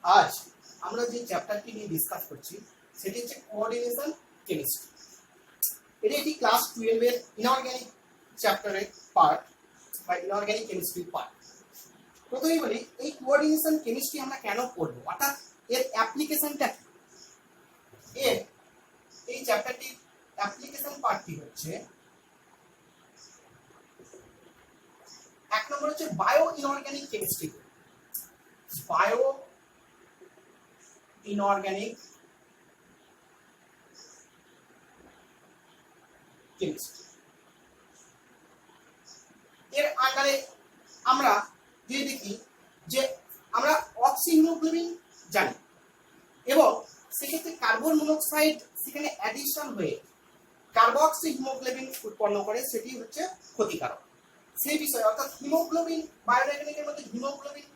আজ আমরা যে চ্যাপ্টারটি নিয়ে ডিসকাস করছি সেটি হচ্ছে কোঅর্ডিনেশন কেমিস্ট্রি। এটি একটি ক্লাস 12 এর ইনঅর্গানিক চ্যাপ্টারের পার্ট বা ইনঅর্গানিক কেমিস্ট্রির পার্ট। প্রথমেই বলি, এই কোঅর্ডিনেশন কেমিস্ট্রি আমরা কেন পড়ব, অর্থাৎ এর অ্যাপ্লিকেশনটা কি। এর এই চ্যাপ্টারটির অ্যাপ্লিকেশন পার্টটি হচ্ছে, এক নম্বর হচ্ছে bio inorganic chemistry. Bio inorganic chemistry এর আন্ডারে আমরা যদি দেখি যে আমরা অক্সিহিমোগ্লোবিন জানি এবং সেক্ষেত্রে কার্বন মনোক্সাইড সেখানে অ্যাডিশন হয়ে কার্বক্সি হিমোগ্লোবিন উৎপন্ন করে, সেটি হচ্ছে ক্ষতিকারক। সেই বিষয়ে অর্থাৎ হিমোগ্লোবিন, বায়োঅর্গানিকের মধ্যে হিমোগ্লোবিন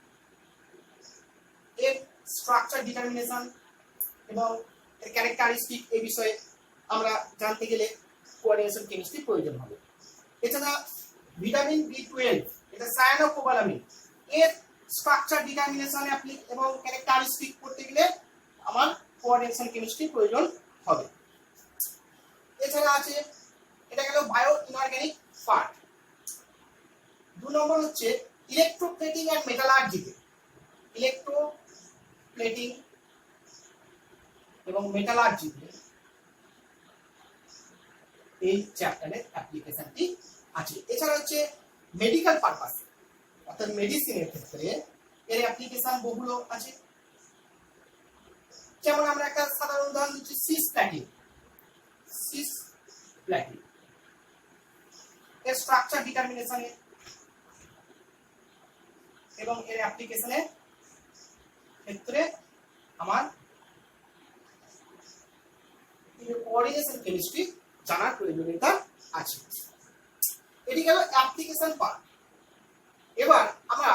এর স্ট্রাকচার ডিটারমিনেশন এবং এর ক্যারেক্টারিস্টিক, এই বিষয়ে আমরা জানতে গেলে কোঅর্ডিনেশন কেমিস্ট্রি প্রয়োজন হবে। এছাড়া ভিটামিন B12, এটা সায়ানোকোবালামিন, এর স্ট্রাকচার ডিটারমিনেশন এবং ক্যারেক্টারিস্টিক করতে গেলে আমার কোঅর্ডিনেশন কেমিস্ট্রি প্রয়োজন হবে। এছাড়া আছে, এটা গেল বায়ো ইনঅর্গানিক পার্ট। 2 নম্বর হচ্ছে ইলেকট্রোপ্লেটিং এন্ড মেটালার্জিতে। ইলেকট্রোপ্লেটিং এবং মেটালার্জিতে এই চ্যাপ্টারের অ্যাপ্লিকেশনটি আছে। এছাড়া হচ্ছে মেডিকেল পারপাস অর্থাৎ মেডিসিনের ক্ষেত্রে এর অ্যাপ্লিকেশন বহুল আছে। যেমন আমরা একটা সাধারণ উদাহরণ দিচ্ছি, সিসপ্ল্যাটিন। সিসপ্ল্যাটিন এর স্ট্রাকচার ডিটারমিনেশনে এবং এর অ্যাপ্লিকেশনের ক্ষেত্রে আমার কোঅর্ডিনেশন কেমিস্ট্রি জানার প্রয়োজনীয়তা আছে। এটি গেল অ্যাপ্লিকেশন পার্ট। এবার আমরা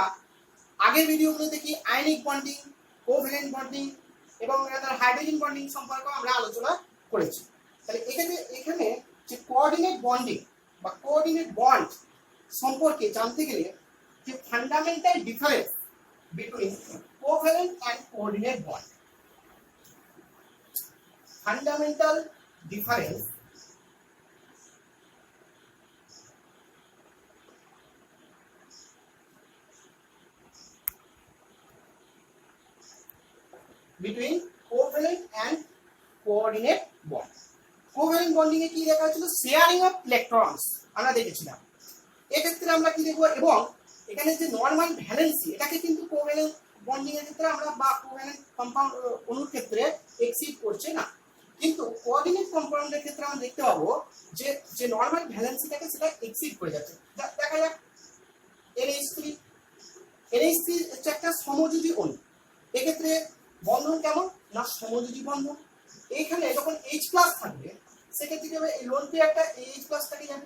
আগের ভিডিওগুলো দেখি আয়নিক বন্ডিং, কোভ্যালেন্ট বন্ডিং এবং হাইড্রোজেন বন্ডিং সম্পর্কে আমরা আলোচনা করেছি। তাহলে এখানে যে কোঅর্ডিনেট বন্ডিং বা কোঅর্ডিনেট বন্ড সম্পর্কে জানতে গেলে যে fundamental difference between covalent and coordinate bond, fundamental difference between covalent and coordinate bond. Covalent bonding এ কি দেখা হচ্ছিল, শেয়ারিং অফ ইলেকট্রনস আমরা দেখেছিলাম। এক্ষেত্রে আমরা কি দেখব, এবং এখানে যে নরমাল ভ্যালেন্সি, এটাকে কিন্তু কোভ্যালেন্ট বন্ডিং এর ক্ষেত্রে আমরা বা কোভ্যালেন্ট কম্পাউন্ড অণুর ক্ষেত্রে এক্সিড করছে না, কিন্তু কোঅর্ডিনেট কম্পাউন্ডের ক্ষেত্রে আমরা দেখতে পাবো যে যে নরমাল ভ্যালেন্সিটাকে সেটা এক্সিড করে যাচ্ছে। দেখা যাক NH3 হচ্ছে একটা সমযোজী অণু। এক্ষেত্রে বন্ধন কেমন না, সমযোজী বন্ধন। এইখানে যখন H+ থাকবে সেক্ষেত্রে কি হবে, এই লোন পেয়ারটা H+ থেকে যাবে।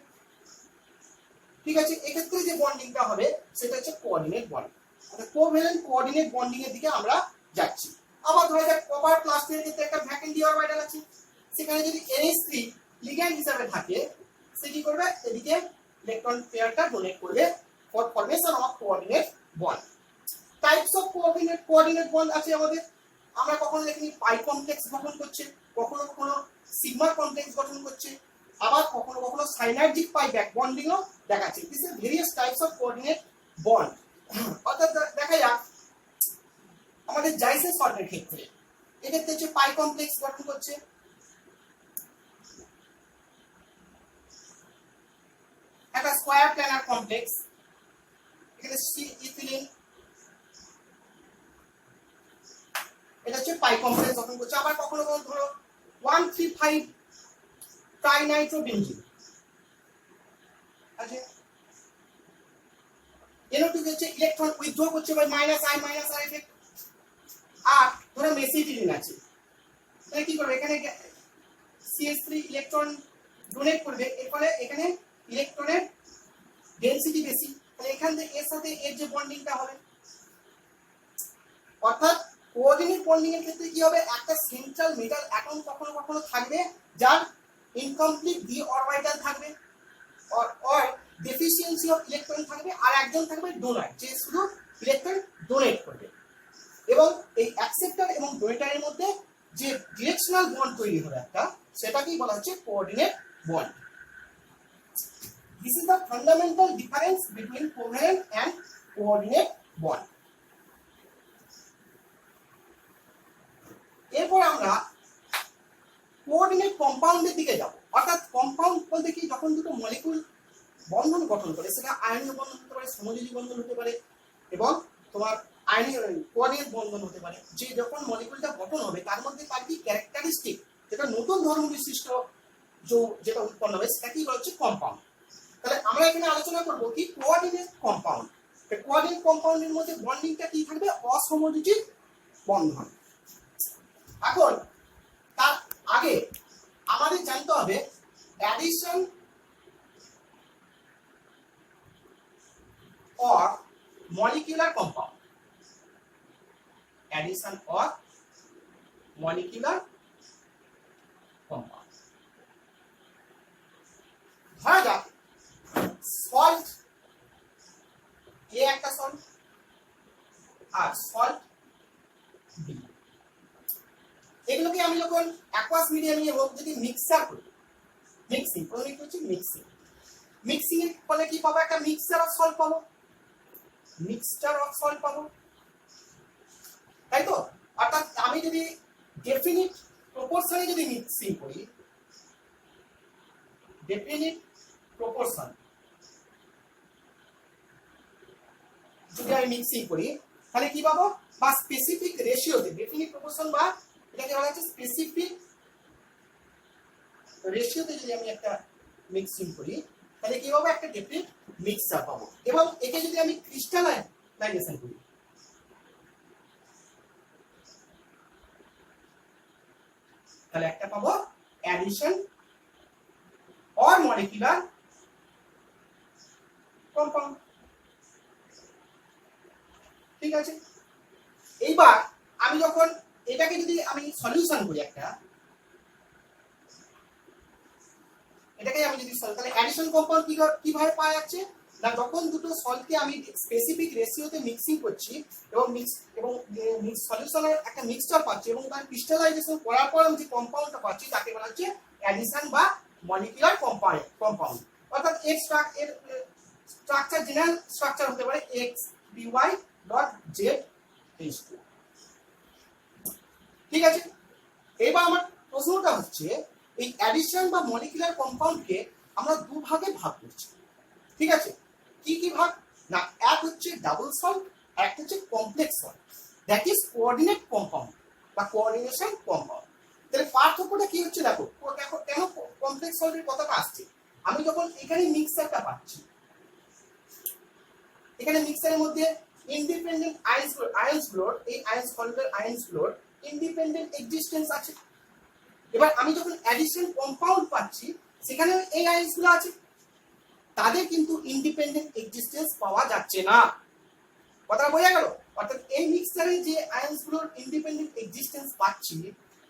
ঠিক আছে, এক্ষেত্রে যে বন্ডিংটা হবে সেটা হচ্ছে কোঅর্ডিনেট বন্ড, অর্থাৎ কোভ্যালেন্ট কোঅর্ডিনেট বন্ডিং এর দিকে আমরা যাচ্ছি। আবার ধরা যাক কপার প্লাস এর ক্ষেত্রে একটা ভ্যাকেন্ট ডি অরবিটাল আছে, সেখানে যদি NH3 লিগ্যান্ড হিসেবে থাকে, সে কি করবে, এদিকে ইলেকট্রন পেয়ারটা ডোনেট করবে for formation of coordinate bond. Types of coordinate bond আছে আমাদের। আমরা কখনো দেখি পাই কমপ্লেক্স গঠন করছে, কখনো কখনো সিগমা কমপ্লেক্স গঠন করছে, আবার কখনো কখনো সাইনার্জিক পাই ব্যাক বন্ডিংও দেখাচ্ছে। This is various types of coordinate bond. অর্থাৎ দেখা যাক আমাদের জাইসেস সল্টের ক্ষেত্রে, এক্ষেত্রে হচ্ছে পাই কমপ্লেক্স গঠন করছে, একটা স্কয়ার প্ল্যানার কমপ্লেক্স, এখানে ইথিলিন, এটা হচ্ছে পাই কমপ্লেক্স গঠন করছে। আবার কখনো কখনো ধরো 135 ট্রাইনাইট্রোবেনজিন আছে, NO2 হচ্ছে ইলেকট্রন উইথড্র করছে বাই -I এফেক্ট। আর ধরো মেসিটিলিন আছে, তাহলে কি করবে, এখানে CH3 ইলেকট্রন ডোনেট করবে, এর ফলে এখানে ইলেকট্রনের ডেনসিটি বেশি, তাহলে এখান থেকে এর সাথে এর যে বন্ডিংটা হবে। অর্থাৎ কোঅর্ডিনেট বন্ডিং এর ক্ষেত্রে কি হবে, একটা সেন্ট্রাল মেটাল অ্যাটম কখনো কখনো থাকবে যার ইনকমপ্লিট ডি অরবিটাল থাকবে, অর ডেফিসিয়েন্সি অফ ইলেকট্রন থাকবে, আর একজন থাকবে ডোনার, যে শুধু ইলেকট্রন ডোনেট করবে। এবং এই অ্যাকসেপ্টর এবং ডোনেটরের মধ্যে যে ডিরেকশনাল বন্ড তৈরি হবে একটা, সেটাকেই বলা হচ্ছে coordinate bond. This is the fundamental difference between covalent and coordinate bond. এরপর আমরা কোঅর্ডিনেট কম্পাউন্ডের দিকে যাব। অর্থাৎ কম্পাউন্ড বলতে কি, যখন দুটো মলিকিউল বন্ধন গঠন করে, সেটা আয়নীয় বন্ধন হতে পারে, সমযোজী বন্ধন হতে পারে, এবং তোমার আয়নীয় কোঅর্ডিনেট বন্ধন হতে পারে। যে যখন মলিকিউলটা গঠন হবে তার মধ্যে তার কি ক্যারেক্টারিস্টিক, যেটা নতুন ধর্ম বিশিষ্ট যেটা উৎপন্ন হবে, সেটাকেই বলা হচ্ছে কম্পাউন্ড। তাহলে আমরা এখানে আলোচনা করব কি কোঅর্ডিনেট কম্পাউন্ড। কোঅর্ডিনেট কম্পাউন্ডের মধ্যে বন্ডিংটা কি থাকবে, অসমযোজী বন্ধন। এখন তার আগে আমাদের জানতে হবে addition or molecular compound. Addition or molecular compound. ধরা যাক সল্ট এ একটা সল্ট আর সল্ট বি, এগুলোকে আমি যখন অ্যাকুয়াস মিডিয়ামে হোক যদি মিক্সার করি, মিক্সিং, প্রথমে কি হচ্ছে মিক্সিং। মিক্সিং এর ফলে কি পাবো, একটা মিক্সচার অফ সল্ট পাবো, মিক্সচার অফ সল্ট পাবো, তাই তো। অর্থাৎ আমি যদি ডেফিনিট প্রপোর্শনে যদি মিক্সিং করি, ডেফিনিট প্রপোর্শন যদি আমি মিক্সিং করি, তাহলে কি পাবো, বা স্পেসিফিক রেশিওতে, ডেফিনিট প্রপোর্শন বা এটাকে বলা হচ্ছে স্পেসিফিক রেশিওতে যদি আমি একটা মিক্সিং করি, তাহলে কি পাবো, একটা ডেফিনিট মিক্সচার পাবো। এবং একে যদি আমি ক্রিস্টালাইজেশন করি, তাহলে একটা পাবো অ্যাডিশন অর মলিকিউলার কম্পাউন্ড। ঠিক আছে, এইবার আমি যখন এটাকে যদি আমি সলিউশন করি, এটাকে আমি যদি তাহলে অ্যাডিশন কম্পাউন্ড কিভাবে পাওয়া যাচ্ছে না, যখন দুটো সল্টকে আমি স্পেসিফিক রেশিওতে মিক্সিং করছি এবং সলিউশনের একটা মিক্সচার পাচ্ছি এবং তার ক্রিস্টালাইজেশন করার পর আমি যে কম্পাউন্ডটা পাচ্ছি তাকে বলা হচ্ছে অ্যাডিশন বা মলিকিউলার কম্পাউন্ড। অর্থাৎ এর স্ট্রাকচার, জেনারেল স্ট্রাকচার হতে পারে XBY.Z. ঠিক আছে, এবার আমার প্রশ্নটা হচ্ছে এই অ্যাডিশন বা মলিকিউলার কম্পাউন্ডকে আমরা দুভাগে ভাগ করছি। ঠিক আছে, কি কি ভাগ না, এক হচ্ছে ডাবল সল্ট আর একটা হচ্ছে complex salt, that is coordinate compound বা কোঅর্ডিনেশন কম্পাউন্ড। তাহলে পার্থক্যটা কি হচ্ছে, দেখো কেন কমপ্লেক্স সল্টের কথাটা আসছে। আমি যখন এখানে মিক্সচারটা পাচ্ছি, এখানে মিক্সচারের মধ্যে ইন্ডিপেন্ডেন্ট আয়ন্সগুলোর, এই আয়ন্সগুলোর ইন্ডিপেন্ডেন্ট এক্সিস্টেন্স আছে। এবার আমি যখন অ্যাডিশন কম্পাউন্ড পাচ্ছি, সেখানে এই আয়ন্সগুলো আছে, তাদের কিন্তু ইন্ডিপেন্ডেন্ট এক্সিস্টেন্স পাওয়া যাচ্ছে না। কথাটা বোঝা গেল? অর্থাৎ এই মিক্সচারে যে আয়ন্সগুলোর ইন্ডিপেন্ডেন্ট এক্সিস্টেন্স পাচ্ছি,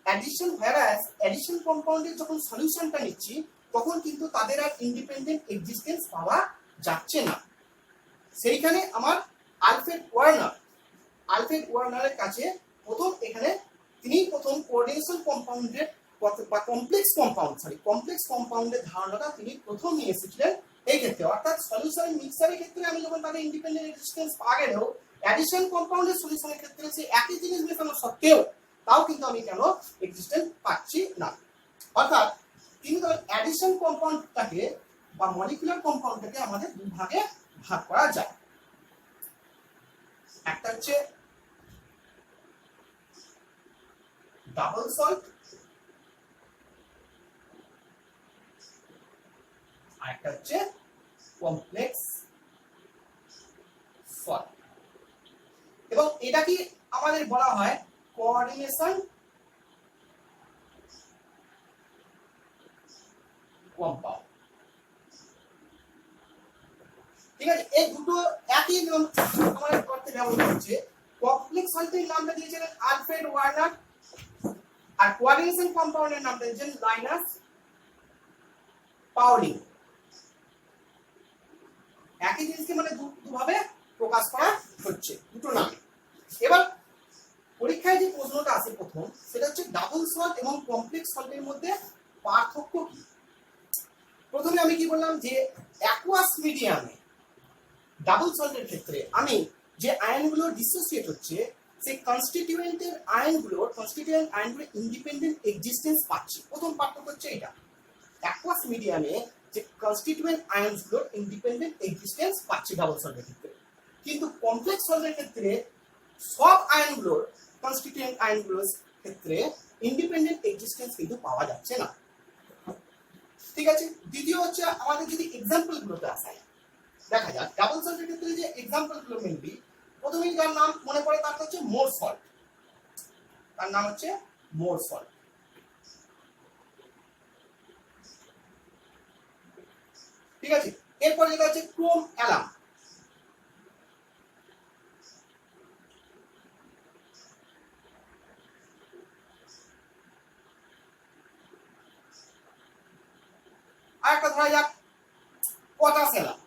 অ্যাডিশন কম্পাউন্ডের যখন সলিউশনটা নিচ্ছি, তখন কিন্তু তাদের আর ইন্ডিপেন্ডেন্ট এক্সিস্টেন্স পাওয়া যাচ্ছে না। সেইখানে আমার আলফ্রেড ওয়ার্নারের কাছে তিনি প্রথম কোঅর্ডিনেশন কম্পাউন্ডের বা কমপ্লেক্স কম্পাউন্ডের ধারণাটা তিনি প্রথম নিয়ে এসেছিলেন এই ক্ষেত্রে। অর্থাৎ সলিউশন মিক্সচারের ক্ষেত্রে আমি যখন তাদের ইন্ডিপেন্ডেন্ট এক্সিস্টেন্স পাওয়া গেলেও, অ্যাডিশন কম্পাউন্ডের সলিউশনের ক্ষেত্রে সেই একই জিনিস মেশানো সত্ত্বেও তাও কিন্তু আমি কেন এক্সিস্টেন্স পাচ্ছি না। অর্থাৎ তিনি তো অ্যাডিশন কম্পাউন্ডটাকে বা মলিকুলার কম্পাউন্ডটাকে আমাদের দুভাগে ভাগ করা যায়। একটা হচ্ছে ডাবল সল্ট, আর একটা হচ্ছে কমপ্লেক্স সল্ট। এবং এটা কি আমাদের বলা হয় কোঅর্ডিনেশন কম্পাউন্ড। ঠিক আছে, এই দুটো একই নাম আমাদের করতে ব্যবহৃত হচ্ছে। কমপ্লেক্স সল্টের নামটা দিয়েছিলেন আলফ্রেড ওয়ার্নার, আর কোঅর্ডিনেশন কম্পাউন্ডের নামটা দিয়েছেন লাইনাস পাউলিং। একই জিনিসকে মানে দুভাবে প্রকাশ করা হচ্ছে, দুটো নামে। এবার পরীক্ষায় যে প্রশ্নটা আসে প্রথম, সেটা হচ্ছে ডাবল সল্ট এবং কমপ্লেক্স সল্টের মধ্যে পার্থক্য কি। প্রথমে আমি কি বললাম যে অ্যাকুয়াস মিডিয়ামে ডাবল সল্টের ক্ষেত্রে আমি যে আয়নগুলো ডিসোসিয়েট হচ্ছে সেই কনস্টিটিউয়েন্ট আয়নগুলো ইন্ডিপেন্ডেন্ট এক্সিস্টেন্স পাচ্ছে। প্রথম পার্থক্য হচ্ছে এটা, অ্যাকুয়াস মিডিয়ামে যে কনস্টিটিউয়েন্ট আয়নসগুলোর ইন্ডিপেন্ডেন্ট এক্সিস্টেন্স পাচ্ছে ডাবল সল্টের ক্ষেত্রে, কিন্তু কমপ্লেক্স সল্টের ক্ষেত্রে সব আয়নগুলোর কনস্টিটিউয়েন্ট আয়নগুলোর ক্ষেত্রে ইন্ডিপেন্ডেন্ট এক্সিস্টেন্স কিন্তু পাওয়া যাচ্ছে না। ঠিক আছে, দ্বিতীয় হচ্ছে আমাদের যদি এক্সাম্পল গুলোতে আসা যায়, দেখা যাক ডাবল সল্টের ক্ষেত্রে যে এক্সাম্পল গুলো মেনলি প্রথমেই যার নাম মনে পড়ে তার হচ্ছে মোর সল্ট, তার নাম হচ্ছে মোর সল্ট। ঠিক আছে, এরপর যেটা হচ্ছে ক্রোম অ্যালাম, আর একটা ধরা যাক পটাশ অ্যালাম,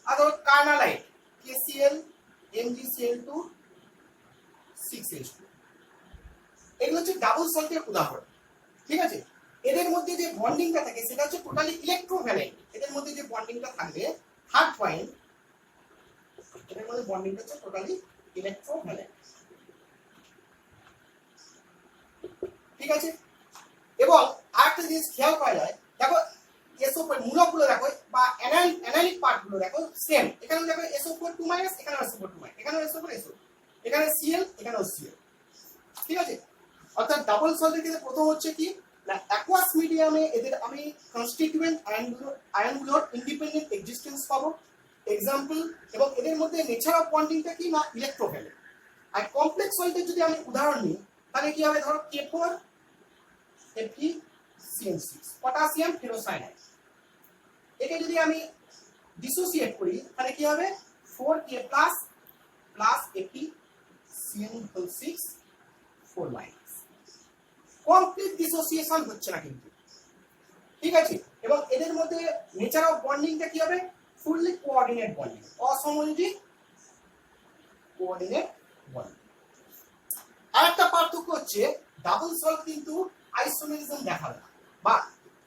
আর ধরো কার্নালাইট KCl MgCl2 6H2, এগুলো হচ্ছে ডাবল সল্টের উদাহরণ। ঠিক আছে, এদের মধ্যে যে বন্ডিংটা থাকে সেটা হচ্ছে টোটালি ইলেকট্রোভ্যালেন্ট। এদের মধ্যে যে বন্ডিংটা থাকবে থার্ড পয়েন্ট, এদের মধ্যে বন্ডিংটা হচ্ছে টোটালি ইলেকট্রোভ্যালেন্ট। ঠিক আছে, এবং আরেকটা জিনিস খেয়াল করা যায়, দেখো SO4 মূলকগুলো দেখো বা অ্যানালিক পার্টগুলো দেখো সেম, এখানে দেখো SO4 2-, এখানে SO4 2-, এখানে SO4 SO, এখানে Cl, এখানেও Cl। ঠিক আছে, অর্থাৎ ডাবল সল্টের ক্ষেত্রে প্রথম হচ্ছে কি না অ্যাকুয়াস মিডিয়ামে এদের আমি কনস্টিটিউয়েন্ট আয়নগুলোর ইন্ডিপেন্ডেন্ট এক্সিস্টেন্স পাবো এক্সাম্পল, এবং এদের মধ্যে নেচার অফ বন্ডিংটা কি না ইলেকট্রোভ্যালেন্ট। আর কমপ্লেক্স সল্টের যদি আমি উদাহরণ নিই তাহলে কি হবে, ধরো K4 FeCN6 পটাশিয়াম ফেরোসায়ানাইড, একে যদি আমি ডিসোসিয়েট করি তাহলে কি হবে 4K plus FeCN6 4-, complete dissociation হচ্ছে না কিন্তু। ঠিক আছে, এবং এদের মধ্যে নেচার অফ বন্ডিংটা কি হবে ফুললি কোঅর্ডিনেট বন্ডিং, অসমযোজী কোঅর্ডিনেট বন্ডিং। আর একটা পার্থক্য হচ্ছে ডাবল সল্ট কিন্তু আইসোমেরিজম দেখাবে না, বা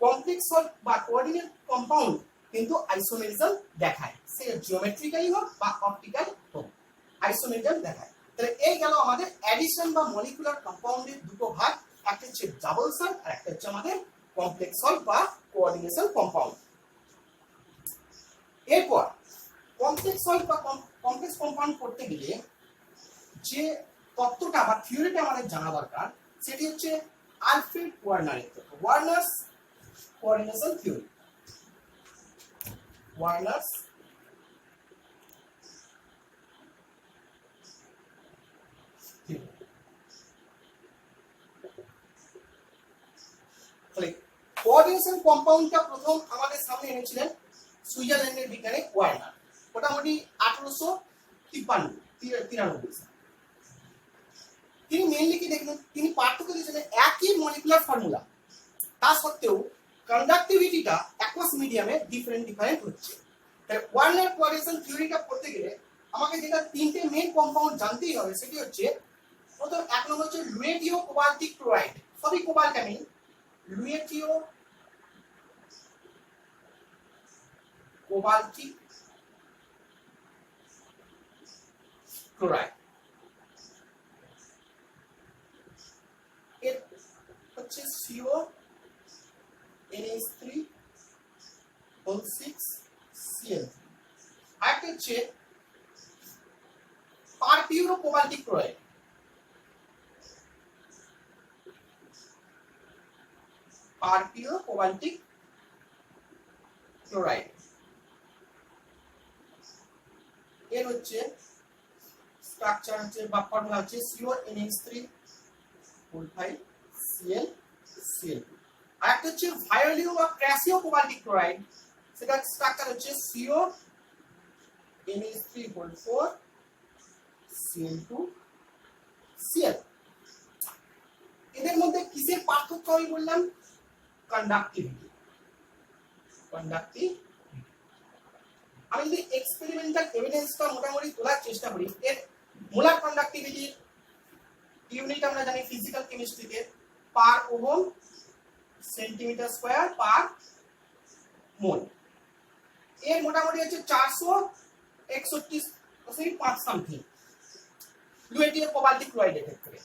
কমপ্লেক্স সল্ট বা কোঅর্ডিনেট কম্পাউন্ড কিন্তু আইসোমেরিজম দেখায়, সে জিওমেট্রিক্যালি হোক বা অপটিক্যাল হোক আইসোমেরিজম দেখায়। তাহলে এই গেল আমাদের অ্যাডিশন বা মলিকুলার কম্পাউন্ডের দুটো ভাগ, একটা হচ্ছে ডাবল সল্ট আর একটা হচ্ছে আমাদের কমপ্লেক্স সল্ট বা কোঅর্ডিনেশন কম্পাউন্ড। এরপর কমপ্লেক্স সল্ট বা কমপ্লেক্স কম্পাউন্ড করতে গেলে যে তত্ত্বটা বা থিওরিটা আমাদের জানা দরকার সেটি হচ্ছে আলফ্রেড ওয়ার্নারের তত্ত্ব, ওয়ার্নার্স কোঅর্ডিনেশন থিওরি। ওয়ার্নার্স থিওরি। তাহলে কোঅর্ডিনেশন কম্পাউন্ডটা প্রথম আমাদের সামনে এনেছিলেন সুইজারল্যান্ডের বিজ্ঞানী ওয়ার্নার, মোটামুটি 1893 সালে। তিনি মেইনলি কি দেখলেন, তিনি পার্থক্য দিয়েছিলেন একই মলিকুলার ফর্মুলা, তা সত্ত্বেও কন্ডাক্টিভিটিটা অ্যাকুয়াস মিডিয়ামে ডিফারেন্ট হচ্ছে। তাই ওয়ার্নার কোঅর্ডিনেশন থিওরিটা পড়তে গেলে আমাকে যেটা তিনটে মেইন কম্পাউন্ড জানতেই হবে সেটি হচ্ছে প্রথম এক নম্বর হচ্ছে লুয়েটীয় কোবাল্টিক ক্লোরাইড, সবই কোবাল্টামিন, লুয়েটীয় কোবাল্টিক ক্লোরাইড, এর হচ্ছে CONH3 6Cl, আরেকটা হচ্ছে পারপিউরো কোবাল্টিক ক্লোরাইড, পারপিউরো কোবাল্টিক ক্লোরাইড, এর হচ্ছে স্ট্রাকচার হচ্ছে বা ফর্মুলা হচ্ছে CONH3 5Cl, আর একটা হচ্ছে ভায়োলিও বা ক্যাসিও কোবাল্টিক ক্লোরাইড, সেটা স্ট্রাকচার হচ্ছে CONH3 4Cl2Cl। এদের মধ্যে কিসের পার্থক্য আমি বললাম, কন্ডাক্টিভিটি। কন্ডাক্টিভ। আমি যদি এক্সপেরিমেন্টাল এভিডেন্সটা মোটামুটি তোলার চেষ্টা করি, এর মোলার কন্ডাক্টিভিটির ইউনিট আমরা জানি ফিজিক্যাল কেমিস্ট্রিতে পার ওহম সেন্টিমিটার স্কয়ার পার মোল। এর মোটামুটি হচ্ছে 461.5 সামথিং লুয়েটিয়ার কোবাল্টিক ক্লোরাইডের ক্ষেত্রে।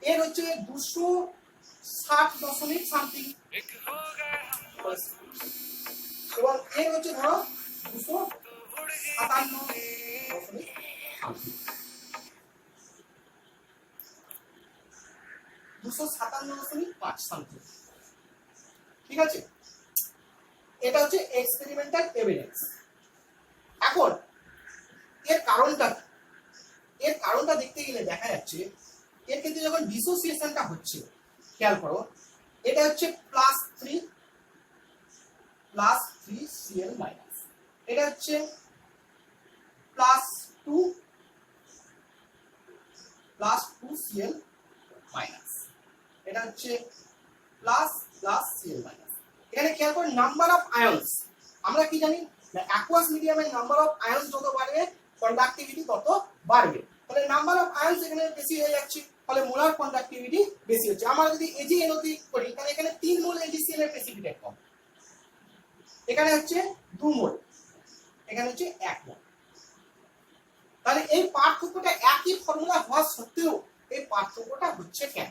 এর হচ্ছে 260 সামথিং, এবং এর হচ্ছে ধরো 257.5 সামথিং। ঠিক আছে, এটা হচ্ছে এক্সপেরিমেন্টাল এভিডেন্স। এখন এর কারণটা দেখতে গেলে দেখা যাচ্ছে এর ক্ষেত্রে যখন ডিসোসিয়েশনটা হচ্ছে, খেয়াল করো, এটা হচ্ছে +3 Cl মাইনাস, এটা হচ্ছে +2 Cl মাইনাস, এটা হচ্ছে Cl মাইনাস। এখানে খেয়াল করো নাম্বার অফ আয়নস, আমরা কি জানি না অ্যাকুয়াস মিডিয়ামের নাম্বার অফ আয়নস যত বাড়বে কন্ডাক্টিভিটি তত বাড়বে। তাহলে নাম্বার অফ আয়নস এখানে বেশি হয়ে যাচ্ছে, ফলে মোলার কন্ডাক্টিভিটি বেশি হচ্ছে। আমরা যদি AgNO3 করি তাহলে এখানে 3 মোল AgCl এর প্রেসিপিটেট কম, এখানে হচ্ছে 2 মোল, এখানে হচ্ছে 1 মোল। তাহলে এই পার্থক্যটা একই ফর্মুলা হওয়া সত্ত্বেও এই পার্থক্যটা হচ্ছে কেন?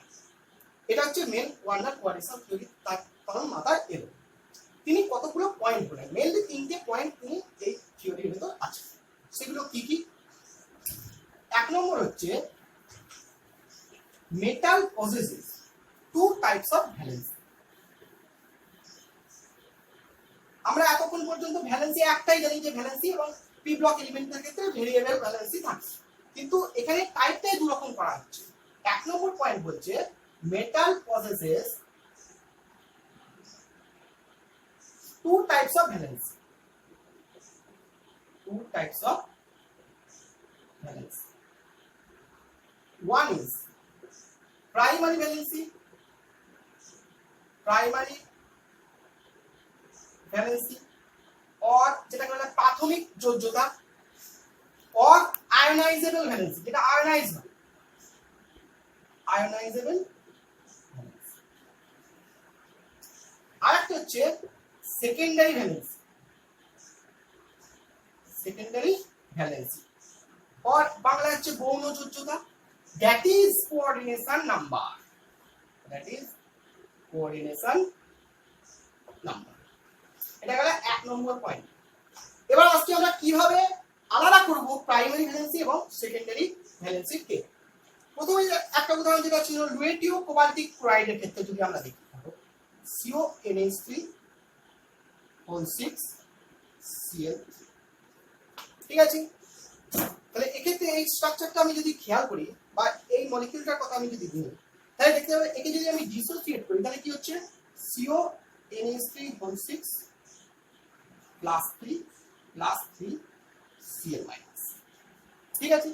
এটা হচ্ছে মেন ওয়ার্নার কোয়াড্রেশন থিওরি। তার কারণ মাথায় এলো, তিনি কতগুলো পয়েন্ট বলেন, মেনলি 3টে পয়েন্ট তিনি এই থিওরির ভিতর আছে। সেগুলো কি কি? 1 নম্বর হচ্ছে metal possesses 2 types of valency. আমরা এতক্ষণ পর্যন্ত ভ্যালেন্সি একটাই জানি যে ভ্যালেন্সি এবং পি ব্লক এলিমেন্টের ক্ষেত্রে ভেরিয়েবল ভ্যালেন্সি থাকে, কিন্তু এখানে টাইপটাই দু রকম করা হচ্ছে। 1 নম্বর পয়েন্ট বলছে metal possesses 2 types of valence. 2 types of valence. One is primary valency, or যেটা বলা হয় প্রাথমিক যোজ্যতা, or ionizable valency, যেটা আয়নাইজ হয়, ionizable valence। আরেকটা হচ্ছে সেকেন্ডারি ভ্যালেন্সি, or বাংলা হচ্ছে গৌণ যোজ্যতা, that is coordination number, এটা গেল 1 নম্বর পয়েন্ট। এবার আজকে আমরা কিভাবে আলাদা করব প্রাইমারি ভ্যালেন্সি এবং সেকেন্ডারি ভ্যালেন্সি কে। প্রথমে একটা উদাহরণ যেটা ছিল লুয়েটিও কোবাল্টিক ক্লোরাইডের ক্ষেত্রে যদি আমরা দেখি, CONH3 ঠিক আছে। তাহলে এক্ষেত্রে এই স্ট্রাকচারটা আমি যদি খেয়াল করি বা এই মলিকিউলটার কথা আমি যদি বলি, তাহলে দেখতে পাবে একে যদি আমি ডিসোসিয়েট করি তাহলে কি হচ্ছে CONH3 +3 Cl মাইনাস। ঠিক আছে,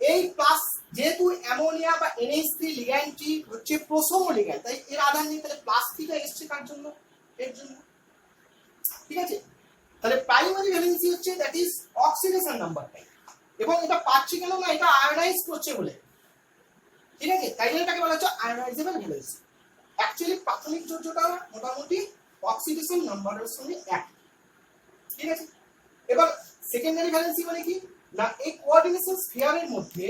এই প্লাস যেহেতু অ্যামোনিয়া বা NH3 লিগ্যান্ডটি হচ্ছে প্রোসোমো লিগ্যান্ড, তাই এর আধার নিয়ে তাহলে +3টা এসছে কার জন্য? এর জন্য। ঠিক আছে, তাহলে প্রাইমারি ভ্যালেন্সি হচ্ছে দ্যাট ইজ অক্সিডেশন নাম্বারটা, এবং এটা পাচ্ছি কেন না এটা আয়নাইজ করছে বলে। ঠিক আছে, তাই জন্য এটাকে বলা হচ্ছে আয়নাইজেবল ভ্যালেন্সি। অ্যাকচুয়ালি প্রাথমিক যোজ্যতা মোটামুটি অক্সিডেশন নাম্বারের সঙ্গে এক। ঠিক আছে, এবার সেকেন্ডারি ভ্যালেন্সি মানে কি না এই কোঅর্ডিনেশন স্ফিয়ারের মধ্যে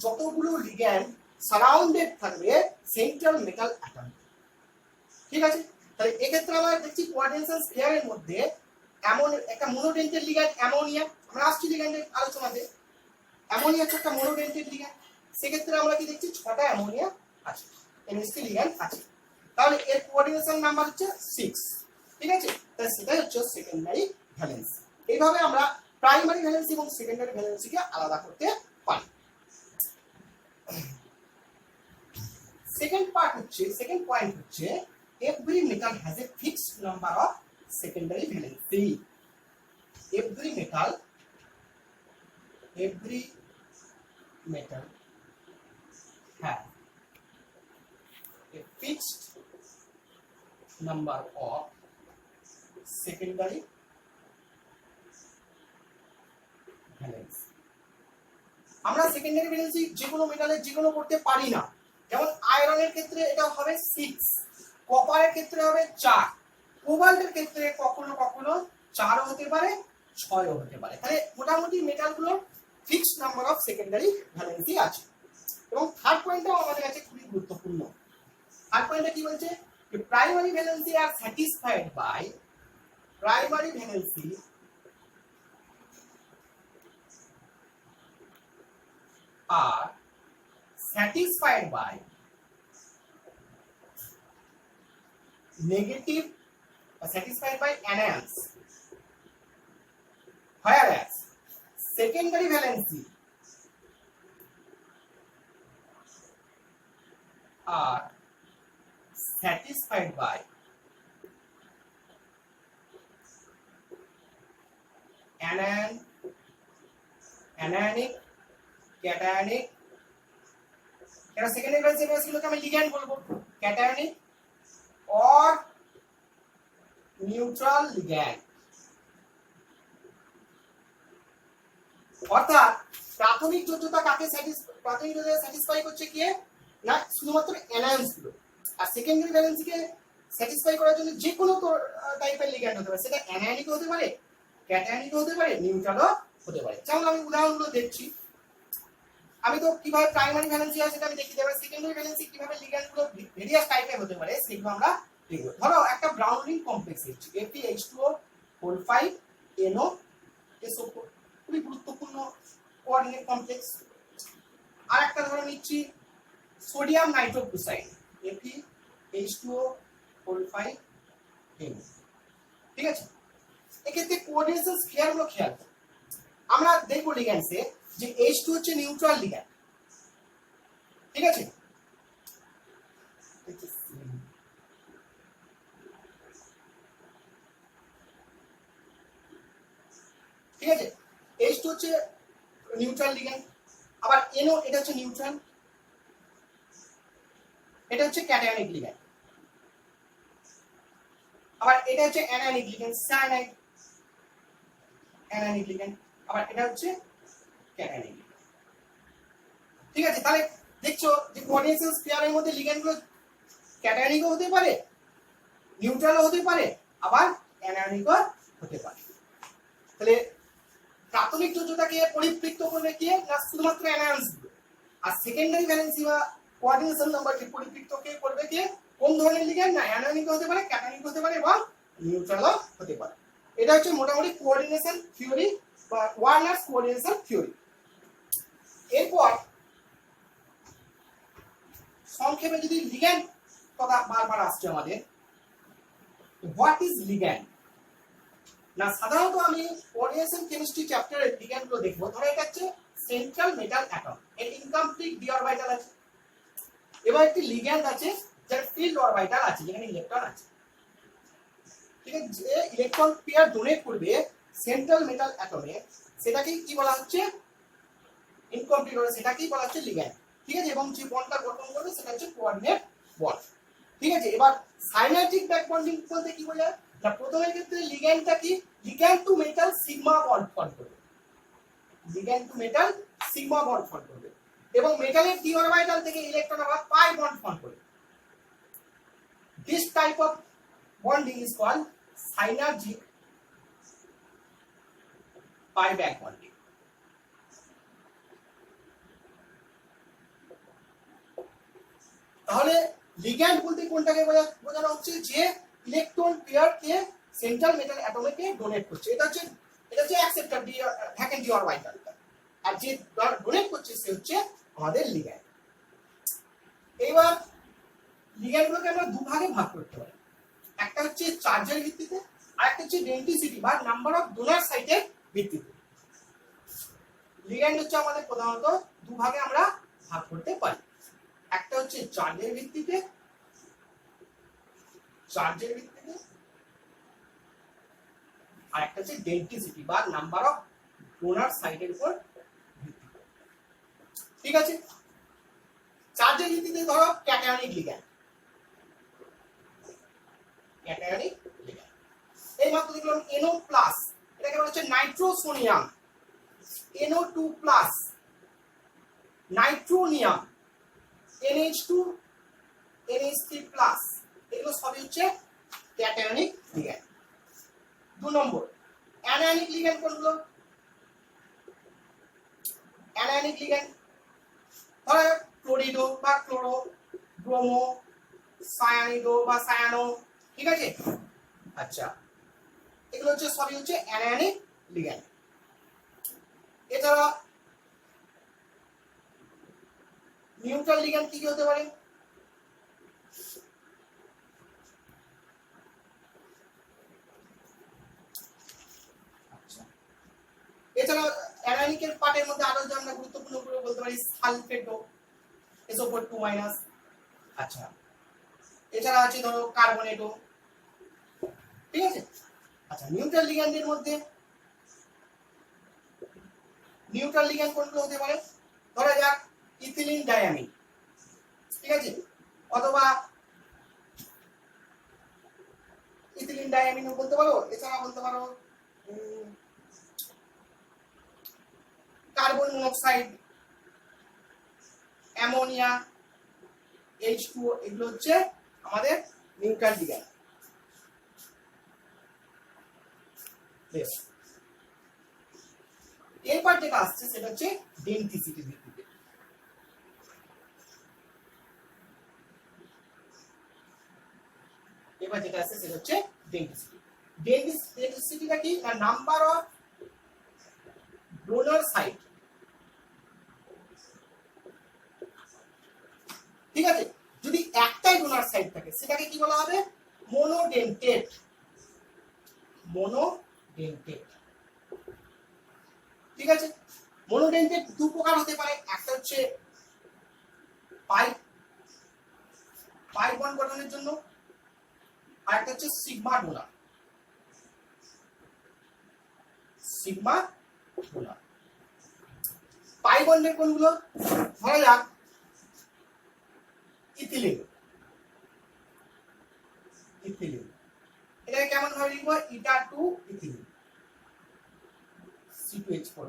যতগুলো লিগ্যান্ড সারাউন্ডেড থাকবে সেন্ট্রাল মেটাল অ্যাটম। ঠিক আছে, তাহলে এক্ষেত্রে আমরা দেখছি কোঅর্ডিনেশন স্ফিয়ারের মধ্যে এমন একটা মনোডেন্টেড লিগ্যান্ড অ্যামোনিয়া, আমরা আসছি লিগ্যান্ডের আলোচনাতে, অ্যামোনিয়া হচ্ছে একটা মনোডেন্টেড লিগ্যান্ড। সেক্ষেত্রে আমরা কি দেখছি 6টা অ্যামোনিয়া আছে, NH3 লিগ্যান্ড আছে, তাহলে এর কোঅর্ডিনেশন নাম্বার হচ্ছে 6। ঠিক আছে, তাহলে সেটাই হচ্ছে সেকেন্ডারি ভ্যালেন্সি। এইভাবে আমরা প্রাইমারি ভ্যালেন্সি এবং সেকেন্ডারি ভ্যালেন্সিকে আলাদা করতে পারি। সেকেন্ড পয়েন্ট হচ্ছে every metal has a fixed number of secondary valency. Every metal has a fixed number of secondary valency. আমরা সেকেন্ডারি ভ্যালেন্সি যে কোনো মেটালের যে কোনো করতে পারি না। যেমন আয়রনের ক্ষেত্রে এটা হবে 6, কপারের ক্ষেত্রে হবে 4, কোবাল্টের ক্ষেত্রে কখনো কখনো 4ও হতে পারে, 6ও হতে পারে। তাহলে মোটামুটি মেটালগুলোর fixed number of secondary valency আছে। এবং থার্ড পয়েন্টটাও আমাদের কাছে খুবই গুরুত্বপূর্ণ। থার্ড পয়েন্টটা কি বলছে, প্রাইমারি ভ্যালেন্সি আর satisfied by primary valency are satisfied by negative satisfied by anions, whereas secondary valency are satisfied by anionic, cationic, এটা সেকেন্ডারি ভ্যালেন্সি বেসগুলোকে আমি লিগ্যান্ড বলবো, cationic or neutral ligand। অর্থাৎ প্রাথমিক যোজ্যতা কাকে স্যাটিসফাই করছে কি না, শুধুমাত্র অ্যানায়ন্স গুলো। আর সেকেন্ডারি ভ্যালেন্সিকে স্যাটিসফাই করার জন্য যে কোনো টাইপের লিগ্যান্ড হতে পারে, সেটা অ্যানায়নিক হতে পারে, ক্যাটায়নিক হতে পারে, নিউট্রালও হতে পারে। যেমন আমি উদাহরণগুলো দেখছি, আমি তো কিভাবে প্রাইমারি ভ্যালেন্সি হয় সেটা আমি দেখিয়ে দেব, সেকেন্ডারি ভ্যালেন্সি কিভাবে লিগ্যান্ডগুলো ভেরিয়াস টাইপের হতে পারে সেগুলো আমরা দেখব। ধরো একটা ব্রাউনিং কমপ্লেক্স হচ্ছে FeH2O4,5NO, খুবই গুরুত্বপূর্ণ কোঅর্ডিনেট কমপ্লেক্স। আর একটা ধরো নিচ্ছি সোডিয়াম নাইট্রোক্লোরাইড FeH2O4,5NO, ঠিক আছে। এক্ষেত্রে কোঅর্ডিনেশন স্ফিয়ার গুলো খেয়াল করো। আমরা দেখব লিগ্যান্ডসে যে H2 হচ্ছে নিউট্রাল লিগ্যান্ড, ঠিক আছে। ঠিক আছে, H2 হচ্ছে নিউট্রাল লিগ্যান্ড, আবার NO এটা হচ্ছে নিউট্রাল, এটা হচ্ছে ক্যাটায়নিক লিগ্যান্ড, আবার এটা হচ্ছে anionic ligand, cyanide anionic ligand, আবার এটা হচ্ছে ক্যাটায়নিক লিগ্যান্ড, ঠিক আছে। তাহলে দেখছো যে কোঅর্ডিনেশন স্ফিয়ারের মধ্যে লিগ্যান্ডগুলো ক্যাটায়নিকও হতে পারে, নিউট্রালও হতে পারে, আবার অ্যানায়নিকও হতে পারে। তাহলে প্রাথমিক যোজ্যতাকে পরিবৃত্ত করবে কি না, শুধুমাত্র অ্যানায়ন্স গুলো। আর সেকেন্ডারি ভ্যালেন্সি বা কোঅর্ডিনেশন নাম্বারকে পরিবৃত্ত কে করবে কি, কোন ধরনের লিগ্যান্ড না, অ্যানায়নিক হতে পারে, ক্যাটায়নিক হতে পারে এবং নিউট্রালও হতে পারে। এটা হচ্ছে মোটামুটি কোঅর্ডিনেশন থিওরি বা ওয়ার্নারস কোঅর্ডিনেশন থিওরি। এরপর সংক্ষেপে যদি লিগ্যান্ড কথা বারবার আসছে আমাদের, হোয়াট ইজ লিগ্যান্ড না, সাধারণত আমি কোঅর্ডিনেশন কেমিস্ট্রি চ্যাপ্টারের লিগ্যান্ডগুলো দেখবো। ধরো এটা হচ্ছে সেন্ট্রাল মেটাল অ্যাটম, এর ইনকমপ্লিট ডি অরবিটাল আছে, এবার একটি লিগ্যান্ড আছে যার ফিল্ড অরবিটাল আছে, যেখানে ইলেকট্রন আছে, ঠিক আছে। যে ইলেকট্রন পেয়ার ডোনেট করবে সেন্ট্রাল মেটাল অ্যাটমে, সেটাকে কি বলা হচ্ছে, ইনকমপ্লিট হবে, সেটাকেই বলা হচ্ছে লিগ্যান্ড, ঠিক আছে। এবং যে বন্ডটা গঠন করবে সেটা হচ্ছে কোঅর্ডিনেট বন্ড, ঠিক আছে। এবার সাইনার্জিক ব্যাক বন্ডিং বলতে কি বোঝায় না, প্রথমের ক্ষেত্রে লিগ্যান্ডটা কি, ligand to metal sigma bond form করবে, ligand to metal sigma bond form করবে, এবং মেটালের ডি অরবিটাল থেকে ইলেকট্রন আবার পাই বন্ড ফর্ম করবে। This type of bonding is called synergic pi back bonding। তাহলে লিগ্যান্ড বলতে কোনটাকে বোঝানো হচ্ছে, যে ইলেকট্রন পেয়ার কে সেন্ট্রাল মেটাল অ্যাটমে কে ডোনেট করছে, এটা হচ্ছে acceptor d vacant d orbital, আর যে ডোনেট করছে সে হচ্ছে আমাদের লিগ্যান্ড। এবার লিগ্যান্ডগুলোকে আমরা দুভাগে ভাগ করতে পারি, একটা হচ্ছে চার্জের ভিত্তিতে আর একটা হচ্ছে ডেন্সিটি বা নাম্বার অফ ডোনার সাইটের ভিত্তিতে। লিগ্যান্ড হচ্ছে আমাদের প্রধানত দুভাগে আমরা ভাগ করতে পারি, একটা হচ্ছে চার্জের ভিত্তিতে আর একটা হচ্ছে ডেন্সিটি বা নাম্বার অফ ডোনার সাইটের উপর ভিত্তিতে, ঠিক আছে। চার্জের ভিত্তিতে ধরো ক্যাটায়নিক লিগ্যান্ড, এইমাত্র লিখলাম NO প্লাস, এটাকে বলা হচ্ছে নাইট্রোসোনিয়াম, NO2 plus, নাইট্রোনিয়াম, NH2, NH3 plus, এগুলো সবই হচ্ছে ক্যাটায়নিক লিগ্যান্ড। 2 নম্বর অ্যানায়নিক লিগ্যান্ড কোনগুলো? অ্যানায়নিক লিগ্যান্ড ধরো ক্লোরিডো বা ক্লোরো, ব্রোমো, সায়ানিডো বা সায়ানো, ঠিক আছে? আচ্ছা, এগুলো হচ্ছে সবই হচ্ছে অ্যানায়নিক লিগ্যান্ড। এছাড়া নিউট্রাল লিগ্যান্ড কি কি হতে পারে? এছাড়া অ্যানায়নিকের পার্টের মধ্যে আরো যে আমরা গুরুত্বপূর্ণ করে বলতে পারি সালফেটো, SO4 2-। আচ্ছা, এছাড়া আছে ধরো কার্বনেটো, ঠিক আছে? আচ্ছা, নিউট্রাল লিগ্যান্ডের মধ্যে নিউট্রাল লিগ্যান্ড কোনগুলো হতে পারে? ধরা যাক ইথিলিন ডায়ামিন, ঠিক আছে, অথবা ইথিলিন ডায়ামিনও বলতে পারো। এছাড়া বলতে পারো কার্বন মনোক্সাইড, অ্যামোনিয়া, H2O, এগুলো হচ্ছে আমাদের নিউট্রাল লিগ্যান্ড। বেশ, এরপর যেটা আসছে সেটা হচ্ছে ডেন্সিটি ভিত্তিতে। এবার যেটা আসছে সেটা হচ্ছে ডেন্সিটি। ডেন্সিটিটা কি? না নাম্বার অফ ডোনার সাইট, ঠিক আছে? যদি একটাই ডোনার সাইট থাকে সেটাকে কি বলা হবে? মোনোডেন্টেড। মোনোডেন্টেড, ঠিক আছে? মোনোডেন্টেড দু প্রকার হতে পারে, একটা হচ্ছে পাই বন্ড গঠনের জন্য, আর একটা হচ্ছে সিগমা ডোনার। সিগমা ডোনার পাই বন্ডের কোনগুলো? ধরা যাক ইথিলিন, এটাকে কেমন ভাবে লিখবো? eta2 ইথিলিন, C2H4,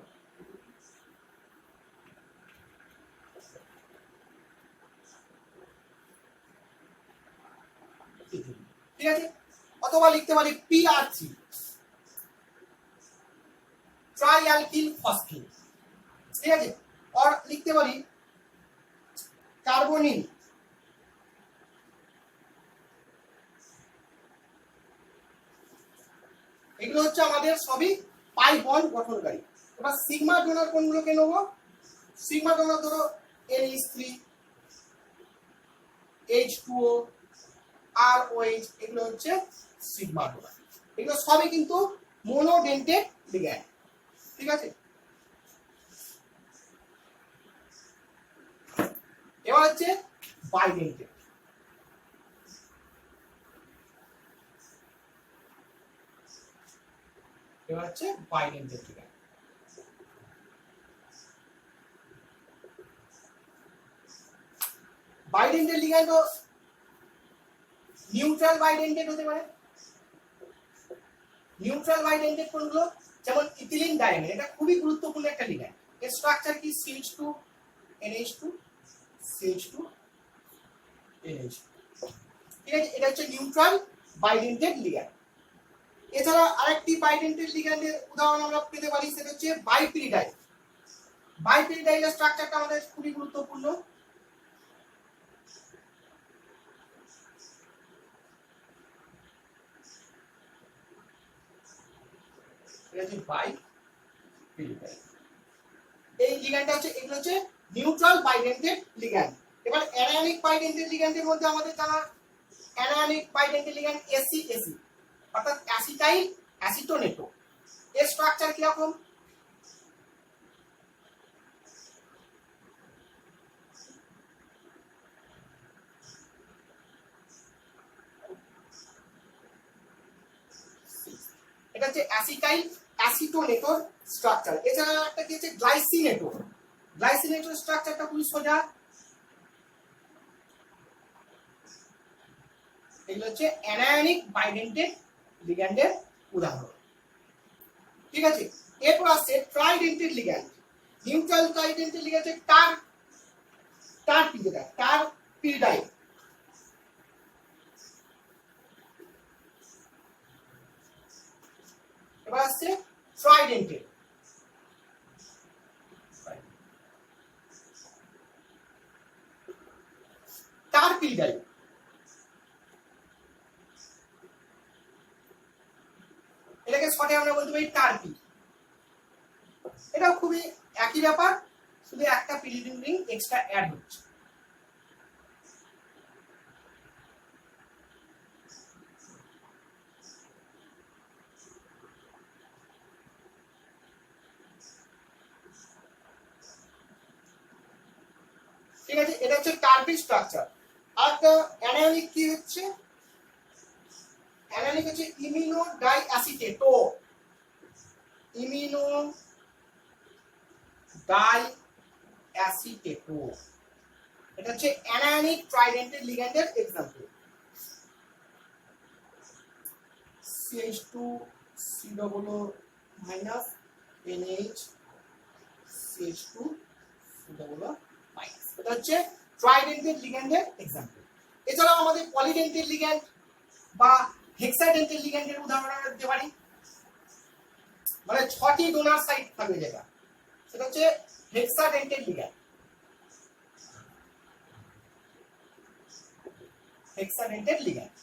ঠিক আছে? অথবা লিখতে পারি PR3, ট্রাইঅ্যালকিল ফসফেট, ঠিক আছে? আর লিখতে পারি কার্বনিল, এগুলো হচ্ছে আমাদের সবই পাই বন্ড গঠনকারী। এবার সিগমা ডোনার কোনগুলোকে নেব? সিগমা ডোনার ধরো NH3, H2O, ROH, এগুলো হচ্ছে সিগমা ডোনার। এগুলো সবই কিন্তু মোনোডেন্টেড লিগ্যান্ড, ঠিক আছে? এবার হচ্ছে বাইডেন্টেড। এবার হচ্ছে বাইডেন্টেড লিগ্যান্ড। বাইডেন্টেড লিগ্যান্ড নিউট্রাল বাইডেন্টেড হতে পারে। নিউট্রাল বাইডেন্টেড কোনগুলো? যেমন ইথিলিন ডায়ামিন, এটা খুবই গুরুত্বপূর্ণ একটা লিগ্যান্ড। এর স্ট্রাকচার কি? CH2 NH2 CH2 NH2, ঠিক আছে? এটা হচ্ছে নিউট্রাল বাইডেন্টেড লিগ্যান্ড। এছাড়া আরেকটি বাইডেন্টেড লিগ্যান্ডের উদাহরণ আমরা পেতে পারি, সেটা হচ্ছে বাইপিরিডাইল। বাইপিরিডাইলের স্ট্রাকচারটা আমাদের খুবই গুরুত্বপূর্ণ। এই লিগ্যান্ডটা হচ্ছে, এগুলো হচ্ছে নিউট্রাল বাইডেন্টেড লিগ্যান্ড। এবার অ্যানায়নিক বাইডেন্টেড লিগ্যান্ডের মধ্যে আমাদের জানা অ্যানায়নিক বাইডেন্টেড লিগ্যান্ড AC অর্থাৎ অ্যাসিটাইল অ্যাসিটোনেটো। এর স্ট্রাকচার কি রকম? এটা হচ্ছে অ্যাসিটাইল অ্যাসিটোনেটোর স্ট্রাকচার। এছাড়া একটা কি হচ্ছে গ্লাইসিনেটো। গ্লাইসিনেটোর স্ট্রাকচারটা খুবই সোজা। এগুলো হচ্ছে অ্যানায়নিক বাইডেন্টেড লিগ্যান্ডের উদাহরণ। ঠিক আছে, এরপর আসছে ট্রাইডেন্টেড লিগ্যান্ড। নিউট্রাল ট্রাইডেন্টেড লিগ্যান্ড হচ্ছে টার পিরিডাইন। এবার আসছে ট্রাইডেন্টেড। টার পিরিডাইন এটাকে শর্টে আমরা বলতে পারি টার্পি। এটাও খুবই একই ব্যাপার, শুধু একটা পিরিডিন রিং এক্সট্রা অ্যাড হচ্ছে। ঠিক আছে, এটা হচ্ছে টার্পি স্ট্রাকচার। আর একটা অ্যানায়নিক কি হচ্ছে, অ্যানায়নিক হচ্ছে ইমিনো ডাই অ্যাসিটেটো। ইমিনো ডাই অ্যাসিটেটো এটা হচ্ছে অ্যানায়নিক ট্রাইডেন্টেড লিগ্যান্ডের example. CH2 COO minus NH CH2 COO minus, এটা হচ্ছে ট্রাইডেন্টেড লিগ্যান্ডের एग्जांपल। এছাড়াও আমাদের পলিডেন্টেড লিগ্যান্ড বা হেক্সাডেন্টেড লিগ্যান্ডের উদাহরণ আমরা দিতে পারি। মানে 6টি ডোনার সাইট থাকবে, যেটা সেটা হচ্ছে হেক্সাডেন্টেড লিগ্যান্ড। হেক্সাডেন্টেড লিগ্যান্ড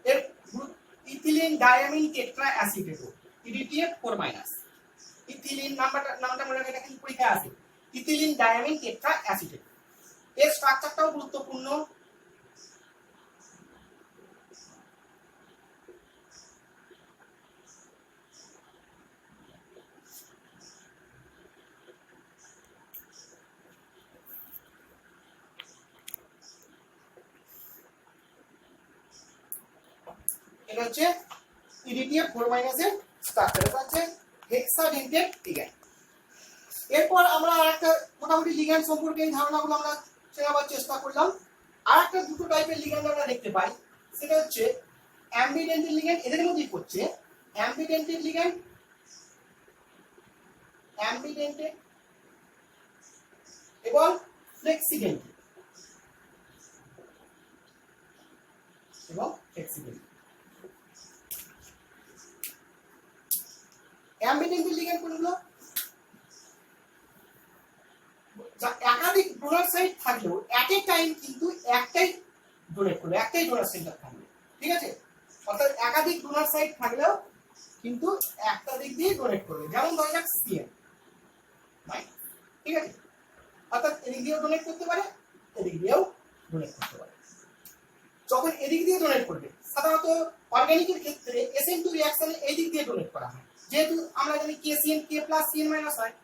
এর ethylene diamine tetra acetato EDTA 4-। Ethylene নামটা মনে রাখা, এটা কিন্তু পরীক্ষায় আসে। ইথিলিন ডায়ামিন টেট্রা অ্যাসিটেটো এর স্ট্রাকচারটাও গুরুত্বপূর্ণ। এটা হচ্ছে EDTA 4- এর স্ট্রাকচার। এটা হচ্ছে হেক্সাডেন্টেড লিগ্যান্ড। এরপর আমরা আরেকটা মোটামুটি লিগ্যান্ড সম্পর্কে এই ধারণাগুলো আমরা চেনাবার চেষ্টা করলাম। আরেকটা দুটো টাইপের লিগ্যান্ড আমরা দেখতে পাই, সেটা হচ্ছে অ্যাম্বিডেন্টেড লিগ্যান্ড। এদের মধ্যেই পড়ছে অ্যাম্বিডেন্টেড লিগ্যান্ড, অ্যাম্বিডেন্টেড এবং ফ্লেক্সিডেন্টেড এবং ফ্লেক্সিডেন্টেড। অ্যাম্বিডেন্টেড লিগ্যান্ড কোনগুলো? যা একাধিক ডোনার সাইট থাকলেও এট এ টাইম কিন্তু একটাই ডোনেট করবে, একটাই ডোনার সেন্টার থাকবে। ঠিক আছে, অর্থাৎ একাধিক ডোনার সাইট থাকলেও কিন্তু একটা দিক দিয়ে ডোনেট করবে। যেমন ধরা যাক CN, ঠিক আছে, অর্থাৎ এদিক দিয়েও ডোনেট করতে পারে, এদিক দিয়েও ডোনেট করতে পারে। যখন এদিক দিয়ে ডোনেট করবে, সাধারণত অর্গানিকের ক্ষেত্রে SN2 রিঅ্যাকশনে এই দিক দিয়ে ডোনেট করা হয়। যেহেতু আমরা জানি KCN K+ CN- হয়,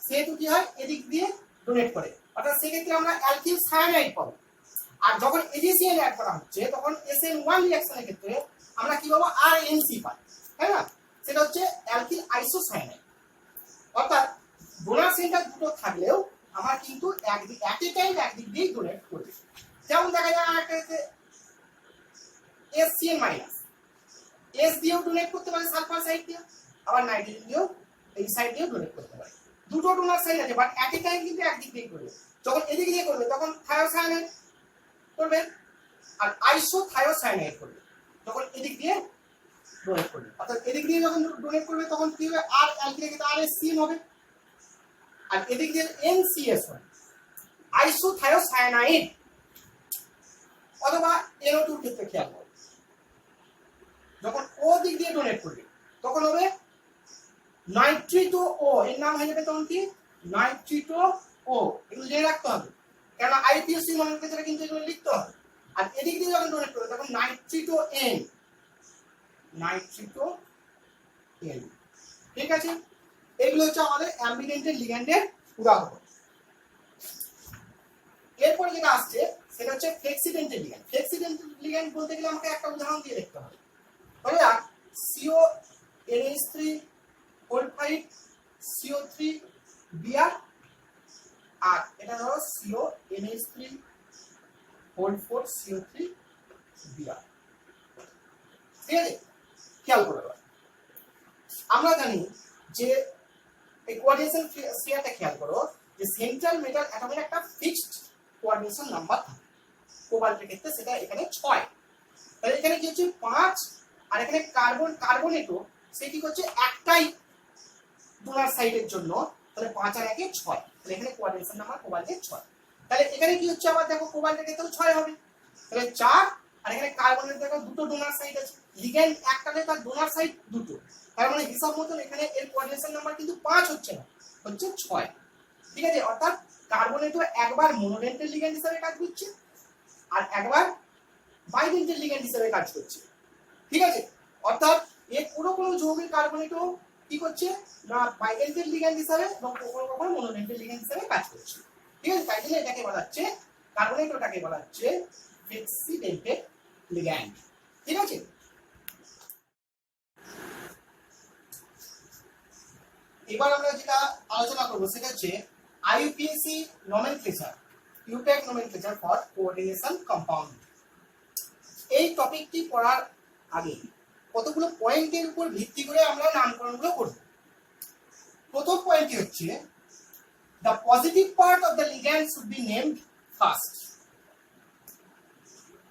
সেহেতু কি হয় এদিক দিয়ে ডোনেট করে, অর্থাৎ সেক্ষেত্রে আমরা অ্যালকিল সায়ানাইড পাবো। আর যখন AgCN অ্যাড করা হচ্ছে, তখন SN1 রিঅ্যাকশনের ক্ষেত্রে আমরা কি পাবো, RNC পাই, তাই না? সেটা হচ্ছে অ্যালকিল আইসোসায়ানাইড। অর্থাৎ ডোনার সেন্টার দুটো থাকলেও আমার কিন্তু একদিক এট এ টাইম একদিক দিয়ে ডোনেট করবে। যেমন দেখা যায় আরেকটা হচ্ছে SCN-, S দিয়েও ডোনেট করতে পারে সালফার সাইড দিয়ে, আবার নাইট্রোজেন দিয়েও এই সাইড দিয়েও ডোনেট করতে পারে। দুটো ডোনার সাইড আছে, বাট এট এ টাইম কিন্তু একদিক দিয়ে করবে। যখন এদিক দিয়ে করবে তখন থায়োসায়ানাইড করবে, আর আইসোথায়োসায়ানাইড করবে তখন এদিক দিয়ে ডোনেট করবে। অর্থাৎ এদিক দিয়ে যখন ডোনেট করবে তখন কি হবে, আর অ্যালকিলের ক্ষেত্রে RSCN হবে, আর এদিক দিয়ে NCS হয়, আইসোথায়োসায়ানাইড। অথবা NO2 এর ক্ষেত্রে খেয়াল করো, যখন ও দিক দিয়ে ডোনেট করবে তখন হবে নাইট্রিটো ও, এর নাম হয়ে যাবে তখন কি নাইট্রিটো ও। এগুলো লিখে রাখতে হবে, কারণ IPSC মনের ক্ষেত্রে কিন্তু এগুলো লিখতে হবে। আর এদিক দিয়ে যখন ডোনেট করবে তখন নাইট্রিটো N, নাইট্রিটো N। ঠিক আছে, এগুলো হচ্ছে আমাদের অ্যাম্বিডেন্টেড লিগ্যান্ডের উদাহরণ। এরপরে যেটা আসছে সেটা হচ্ছে ফ্লেক্সিডেন্টেড লিগ্যান্ড। ফ্লেক্সিডেন্টেড লিগ্যান্ড বলতে গেলে আমাকে একটা উদাহরণ দিয়ে দেখতে হবে। ধরে রাখ CONH3 CO3 Br, আর এটা ধরো CONH3 CO3 Br। ঠিক আছে, খেয়াল করে দেওয়া। আমরা জানি যে এই কোঅর্ডিনেশন স্ফিয়ারটা খেয়াল করো যে সেন্ট্রাল মেটাল অ্যাটমের একটা ফিক্সড কোঅর্ডিনেশন নাম্বার থাকে, কোবাল্টের ক্ষেত্রে সেটা এখানে 6। তাহলে এখানে কি হচ্ছে 5, আর এখানে কার্বনেটও সে কি করছে একটাই ডোনার সাইডের জন্য, তাহলে 5 আর 1 6, তাহলে এখানে কোঅর্ডিনেশন নাম্বার কোবাল্টের 6। তাহলে এখানে কি হচ্ছে আবার দেখো কোবাল্টের ক্ষেত্রেও 6 হবে, তাহলে 4, আর এখানে কার্বনের দেখো দুটো ডোনার সাইড আছে, লিগ্যান্ড একটাতে তার ডোনার সাইড দুটো, তার মানে হিসাব মতন এখানে এর কোঅর্ডিনেশন নাম্বার কিন্তু 5 হচ্ছে না, হচ্ছে 6। ঠিক আছে, অর্থাৎ কার্বনেটও একবার মনোডেন্টাল লিগ্যান্ড হিসেবে কাজ করছে আর একবার বাইডেন্টাল লিগ্যান্ড হিসেবে কাজ করছে। ঠিক আছে, অর্থাৎ এর কোনো যৌগের কার্বনেটও কি করছে না বাইডেন্টাল লিগ্যান্ড হিসেবে এবং কখনো মনোডেন্টাল লিগ্যান্ড হিসেবে কাজ করছে। ঠিক আছে, তাই জন্য এটাকে বলা হচ্ছে কার্বনেটটাকে বলা হচ্ছে অক্সিডেন্টেড লিগ্যান্ড। ঠিক আছে, এবার আমরা যেটা আলোচনা করব সেটা হচ্ছে IUPAC nomenclature, UPAC nomenclature for coordination compound। এই টপিকটি পড়ার আগে কতগুলো পয়েন্টের উপর ভিত্তি করে আমরা নামকরণগুলো করব। প্রথম পয়েন্টটি হচ্ছে the positive part of the ligand should be named first।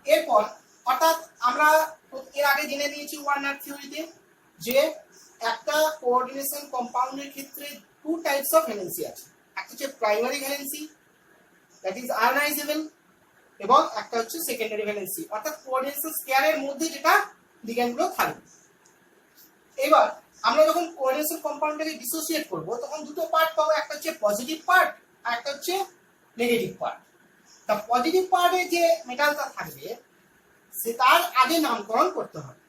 এরপর অর্থাৎ আমরা এর আগে জেনে নিয়েছি ওয়ার্নার থিওরিতে যে একটা কোঅর্ডিনেশন কম্পাউন্ডের ক্ষেত্রে 2 টাইপস অফ ভ্যালেন্সি আছে, একটা হচ্ছে প্রাইমারি ভ্যালেন্সি দ্যাট ইজ আয়নাইজেবল এবং একটা হচ্ছে সেকেন্ডারি ভ্যালেন্সি অর্থাৎ কোঅর্ডিনেশন স্কয়ারের মধ্যে যেটা লিগ্যান্ডগুলো থাকবে। এবার আমরা যখন কোঅর্ডিনেশন কম্পাউন্ডটাকে ডিসোসিয়েট করব তখন দুটো পার্ট পাবো, একটা হচ্ছে পজিটিভ পার্ট আর একটা হচ্ছে নেগেটিভ পার্ট। তা পজিটিভ পার্টে যে মেটালটা থাকবে সে তার আগে নামকরণ করতে হবে।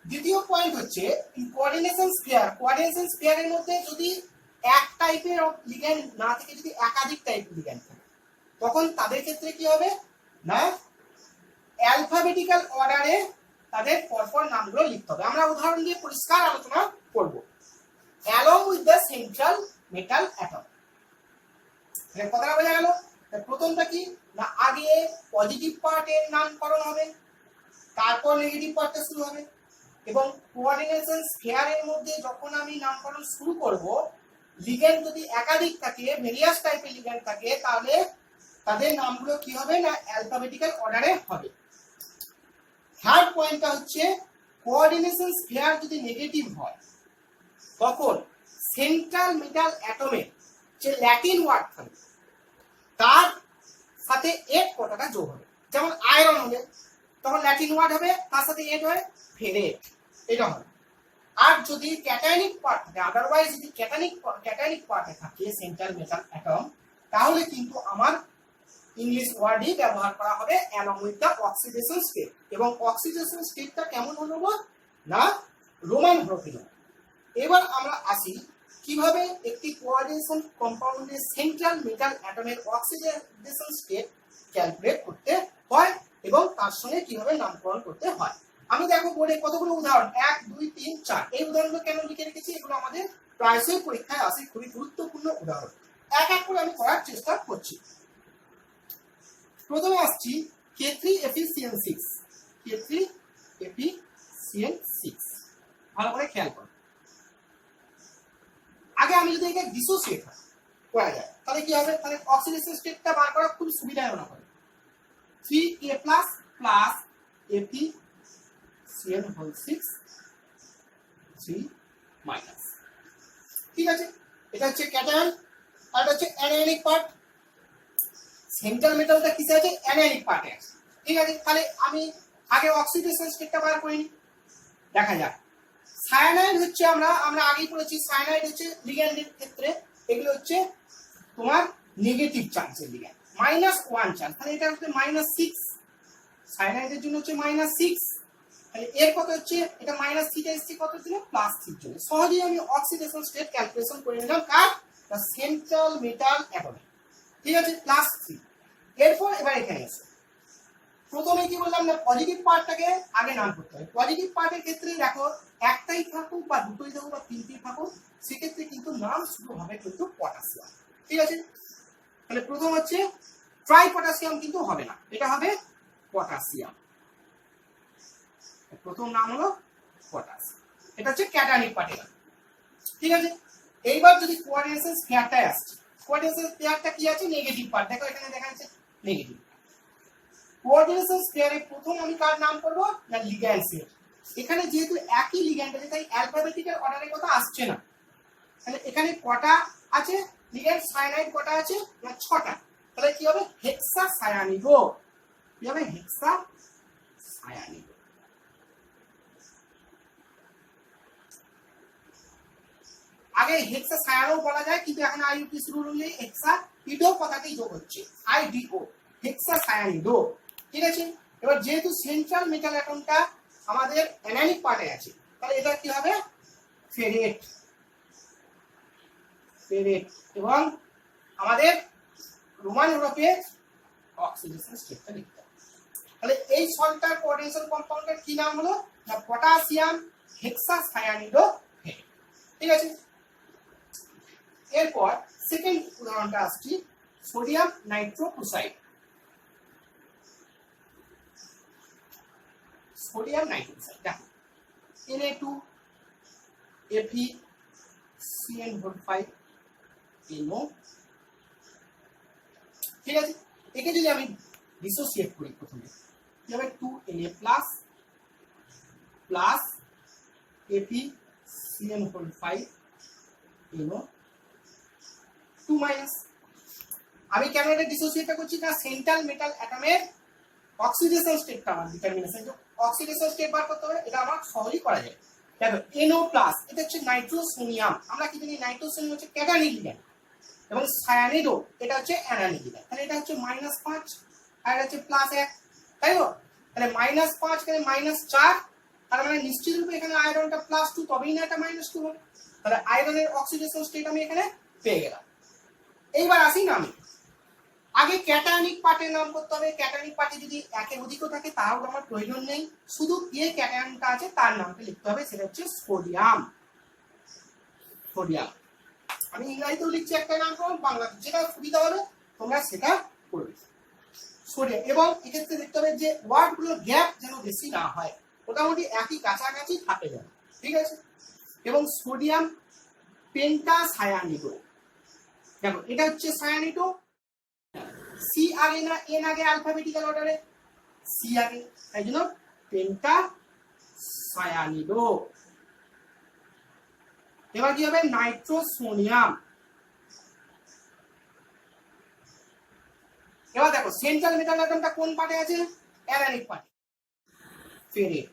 দ্বিতীয় পয়েন্ট হচ্ছে কোঅর্ডিনেশন স্ফিয়ারের মধ্যে যদি এক টাইপের লিগ্যান্ড না থেকে যদি একাধিক টাইপের লিগ্যান্ড থাকে তখন তাদের ক্ষেত্রে কি হবে না অ্যালফাবেটিক্যাল অর্ডারে তাদের পরপর নামগুলো লিখতে হবে। আমরা উদাহরণ দিয়ে পরিষ্কার আলোচনা করব। Along with the central metal atom, এর কথাটা বোঝা গেল। প্রথমটা কি না আগে পজিটিভ পার্টের নামকরণ হবে, তারপর নেগেটিভ পার্টটা শুরু হবে এবং কোঅর্ডিনেশন স্ফিয়ারের মধ্যে যখন আমি নামকরণ শুরু করব লিগ্যান্ড যদি একাধিক থাকে, ভেরিয়াস টাইপের লিগ্যান্ড থাকে, তাহলে তাদের নামগুলো কি হবে না অ্যালফাবেটিক্যাল অর্ডারে হবে। থার্ড পয়েন্টটা হচ্ছে কোঅর্ডিনেশন স্ফিয়ার যদি নেগেটিভ হয় তখন সেন্ট্রাল মেটাল অ্যাটমের যে ল্যাটিন ওয়ার্ড থাকবে তার সাথে এড কথাটা যোগ হবে। যেমন আয়রন হলে তখন ল্যাটিন ওয়ার্ড হবে তার সাথে এড হয় ফেরেট, এটা হবে। আর যদি ক্যাটায়নিক পার্ট থাকে, আদারওয়াইজ যদি ক্যাটায়নিক পার্টে থাকে সেন্ট্রাল মেটাল অ্যাটম, তাহলে কিন্তু আমার ইংলিশ ওয়ার্ডই ব্যবহার করা হবে along with the oxidation state. এবং অক্সিডেশন স্টেটটা কেমন হলো না রোমান গ্রুপিং। এবার আমরা আসি কিভাবে একটি কোঅর্ডিনেশন কম্পাউন্ডের সেন্ট্রাল মেটাল অ্যাটমের অক্সিডেশন স্টেট ক্যালকুলেট করতে হয় এবং তার সঙ্গে কিভাবে নামকরণ করতে হয়। আমি দেখো বোর্ডে কতগুলো উদাহরণ 1 2 3 4 এই উদাহরণগুলো কেন লিখে রেখেছি, এগুলো আমাদের প্রায়শই পরীক্ষায় আসে, খুবই গুরুত্বপূর্ণ উদাহরণ। এক এক করে আমি করার চেষ্টা করছি। প্রথমে আসছি K3FeCN6, K3FeCN6, ভালো করে খেয়াল করো। আগে আমি যদি একে ডিসোসিয়েট করা যায় তাহলে কি হবে, তাহলে অক্সিডেশন স্টেটটা বার করা খুব সুবিধাজনক হবে। 3A+ প্লাস FeCN6 3-, ঠিক আছে। এটা হচ্ছে ক্যাটায়ন আর এটা হচ্ছে অ্যানায়নিক পার্ট। সেন্ট্রাল মেটালটা কিসে আছে, অ্যানায়নিক পার্টে আছে। ঠিক আছে, তাহলে আমি আগে অক্সিডেশন স্টেটটা বার করে নিই, দেখা যাক। সায়ানাইড হচ্ছে আমরা আগেই পড়েছি, সায়ানাইড হচ্ছে লিগ্যান্ডের ক্ষেত্রে এগুলো হচ্ছে তোমার নেগেটিভ চার্জের লিগ্যান্ড, -1 চার্জ, তাহলে এটা হচ্ছে -6। সায়ানাইডের জন্য হচ্ছে -6, তাহলে এর কত হচ্ছে এটা -3 টা এসছে কত জন্য +3 জন্য। সহজেই আমি অক্সিডেশন স্টেট ক্যালকুলেশন করে নিলাম কার না সেন্ট্রাল মেটাল অ্যাটমে। ঠিক আছে, +3। এরপর এবার এখানে এসে প্রথমে কি বললাম না পজিটিভ পার্টটাকে আগে নাম করতে হয়। পজিটিভ পার্টের ক্ষেত্রে দেখো একটাই থাকুক বা দুটোই থাকুক বা তিনটেই থাকুক সেক্ষেত্রে কিন্তু নাম শুরু হবে কিন্তু পটাশিয়াম। ঠিক আছে, তাহলে প্রথম হচ্ছে ট্রাই পটাশিয়াম কিন্তু হবে না, এটা হবে পটাশিয়াম। প্রথম নাম হলো পটাশ। এটা হচ্ছে ক্যাটায়নিক পার্টের নাম। ঠিক আছে, এইবার যদি কোঅর্ডিনেশন পেয়ারটায় আসছে, কোঅর্ডিনেশন পেয়ারটা কি আছে? Negative part. দেখো এখানে দেখা যাচ্ছে নেগেটিভ। কোঅর্ডিনেশন পেয়ারে প্রথম আমি কার নাম করব? না লিগ্যান্ডসের। এখানে যেহেতু একই লিগ্যান্ড আছে তাই অ্যালফাবেটিক্যাল অর্ডারের কথা আসছে না। তাহলে এখানে কটা আছে লিগ্যান্ড? সায়ানাইড কটা আছে? না 6টা। তাহলে কি হবে? হেক্সাসায়ানিডো। কি হবে? হেক্সাসায়ানিডো। আগে হেক্সাসায়ানও বলা যায়, কিন্তু এখন আইইউপি শুরু হলে হেক্সাইডো কথাটাই যোগ হচ্ছে, আইডিও, হেক্সাসায়ানিডো। ঠিক আছে, এবার যেহেতু সেন্ট্রাল মেটাল অ্যাটমটা আমাদের অ্যানায়নিক পার্টে আছে, তাহলে এটা কি হবে? ফেরেট। ফেরেট। এবং আমাদের রোমান ইউরোপে অক্সিডেশন স্টেটটা লিখতে হবে। তাহলে এই সল্টটার কোঅর্ডিনেশন কম্পাউন্ডের কি নাম হলো? না পটাশিয়াম হেক্সাসায়ানিডো। ঠিক আছে, এরপর সেকেন্ড উদাহরণটা আসছি, সোডিয়াম নাইট্রোক্লোরাইড। সোডিয়াম নাইট্রোক্লোরাইড দেখো Na2 FeCN5 NO। ঠিক আছে, একে যদি আমি ডিসোসিয়েট করি প্রথমে কি হবে? 2Na plus FeCN5 NO 2 minus. আমি কেন এটা ডিসোসিয়েটটা করছি? না সেন্ট্রাল মেটাল অ্যাটমের অক্সিডেশন স্টেটটা আমার ডিটারমিনেশন, অক্সিডেশন স্টেট বার করতে হবে, এটা আমার সহজেই করা যায়। দেখো NO প্লাস, এটা হচ্ছে নাইট্রোসোনিয়াম। আমরা কি জানি? নাইট্রোসোনিয়াম হচ্ছে ক্যাটায়নিক লিগ্যান্ড এবং সায়ানিডো এটা হচ্ছে অ্যানায়নিক লিগ্যান্ড। তাহলে এটা হচ্ছে -5 আর এটা হচ্ছে +1, তাই তো? তাহলে -5 এখানে -4, তার মানে নিশ্চিত রূপে এখানে আয়রনটা +2, তবেই না এটা -2 হবে। তাহলে আয়রনের অক্সিডেশন স্টেট আমি এখানে পেয়ে গেলাম। এইবার আসি নামে। আগে ক্যাটায়নিক পার্টের নাম করতে হবে। ক্যাটায়নিক পার্টে যদি একের অধিকও থাকে তাও আমার প্রয়োজন নেই, শুধু যে ক্যাটায়নটা আছে তার নামটা লিখতে হবে, সেটা হচ্ছে সোডিয়াম। সোডিয়াম আমি ইংরেজিতেও লিখছি একটা নাম, বাংলাতে যেটা সুবিধা হবে তোমরা সেটা করবে। সোডিয়াম, এবং এক্ষেত্রে দেখতে হবে যে ওয়ার্ডগুলোর গ্যাপ যেন বেশি না হয়, মোটামুটি একই কাছাকাছি থাকে যেন। ঠিক আছে, এবং সোডিয়াম পেন্টাসায়ানিডো। দেখো এটা হচ্ছে সায়ানিডো, সি আগে না এন আগে অ্যালফাবেটিক্যাল অর্ডারে? সি আগে, তাই জন্য পেন্টাসায়ানিডো। এবার কি হবে? নাইট্রোসোনিয়াম। এবার দেখো সেন্ট্রাল মেটাল অ্যাটমটা কোন পার্টে আছে? অ্যানায়নিক পার্টে, ফেরেট।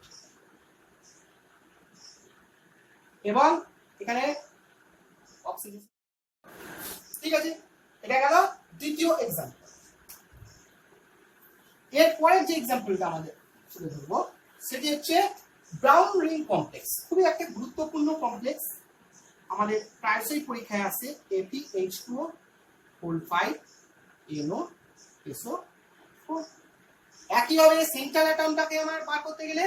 এবং এখানে অক্সিজেন। ঠিক আছে, এটা গেল দ্বিতীয় এক্সাম্পল। এরপরের যে এক্সাম্পলটা আমাদের তুলে ধরবো সেটি হচ্ছে ব্রাউন রিং কমপ্লেক্স। খুবই একটা গুরুত্বপূর্ণ কমপ্লেক্স, আমাদের প্রায়শই পরীক্ষায় আসে। Fe2O5 NO একইভাবে সেন্ট্রাল অ্যাটমটাকে আমার বার করতে গেলে,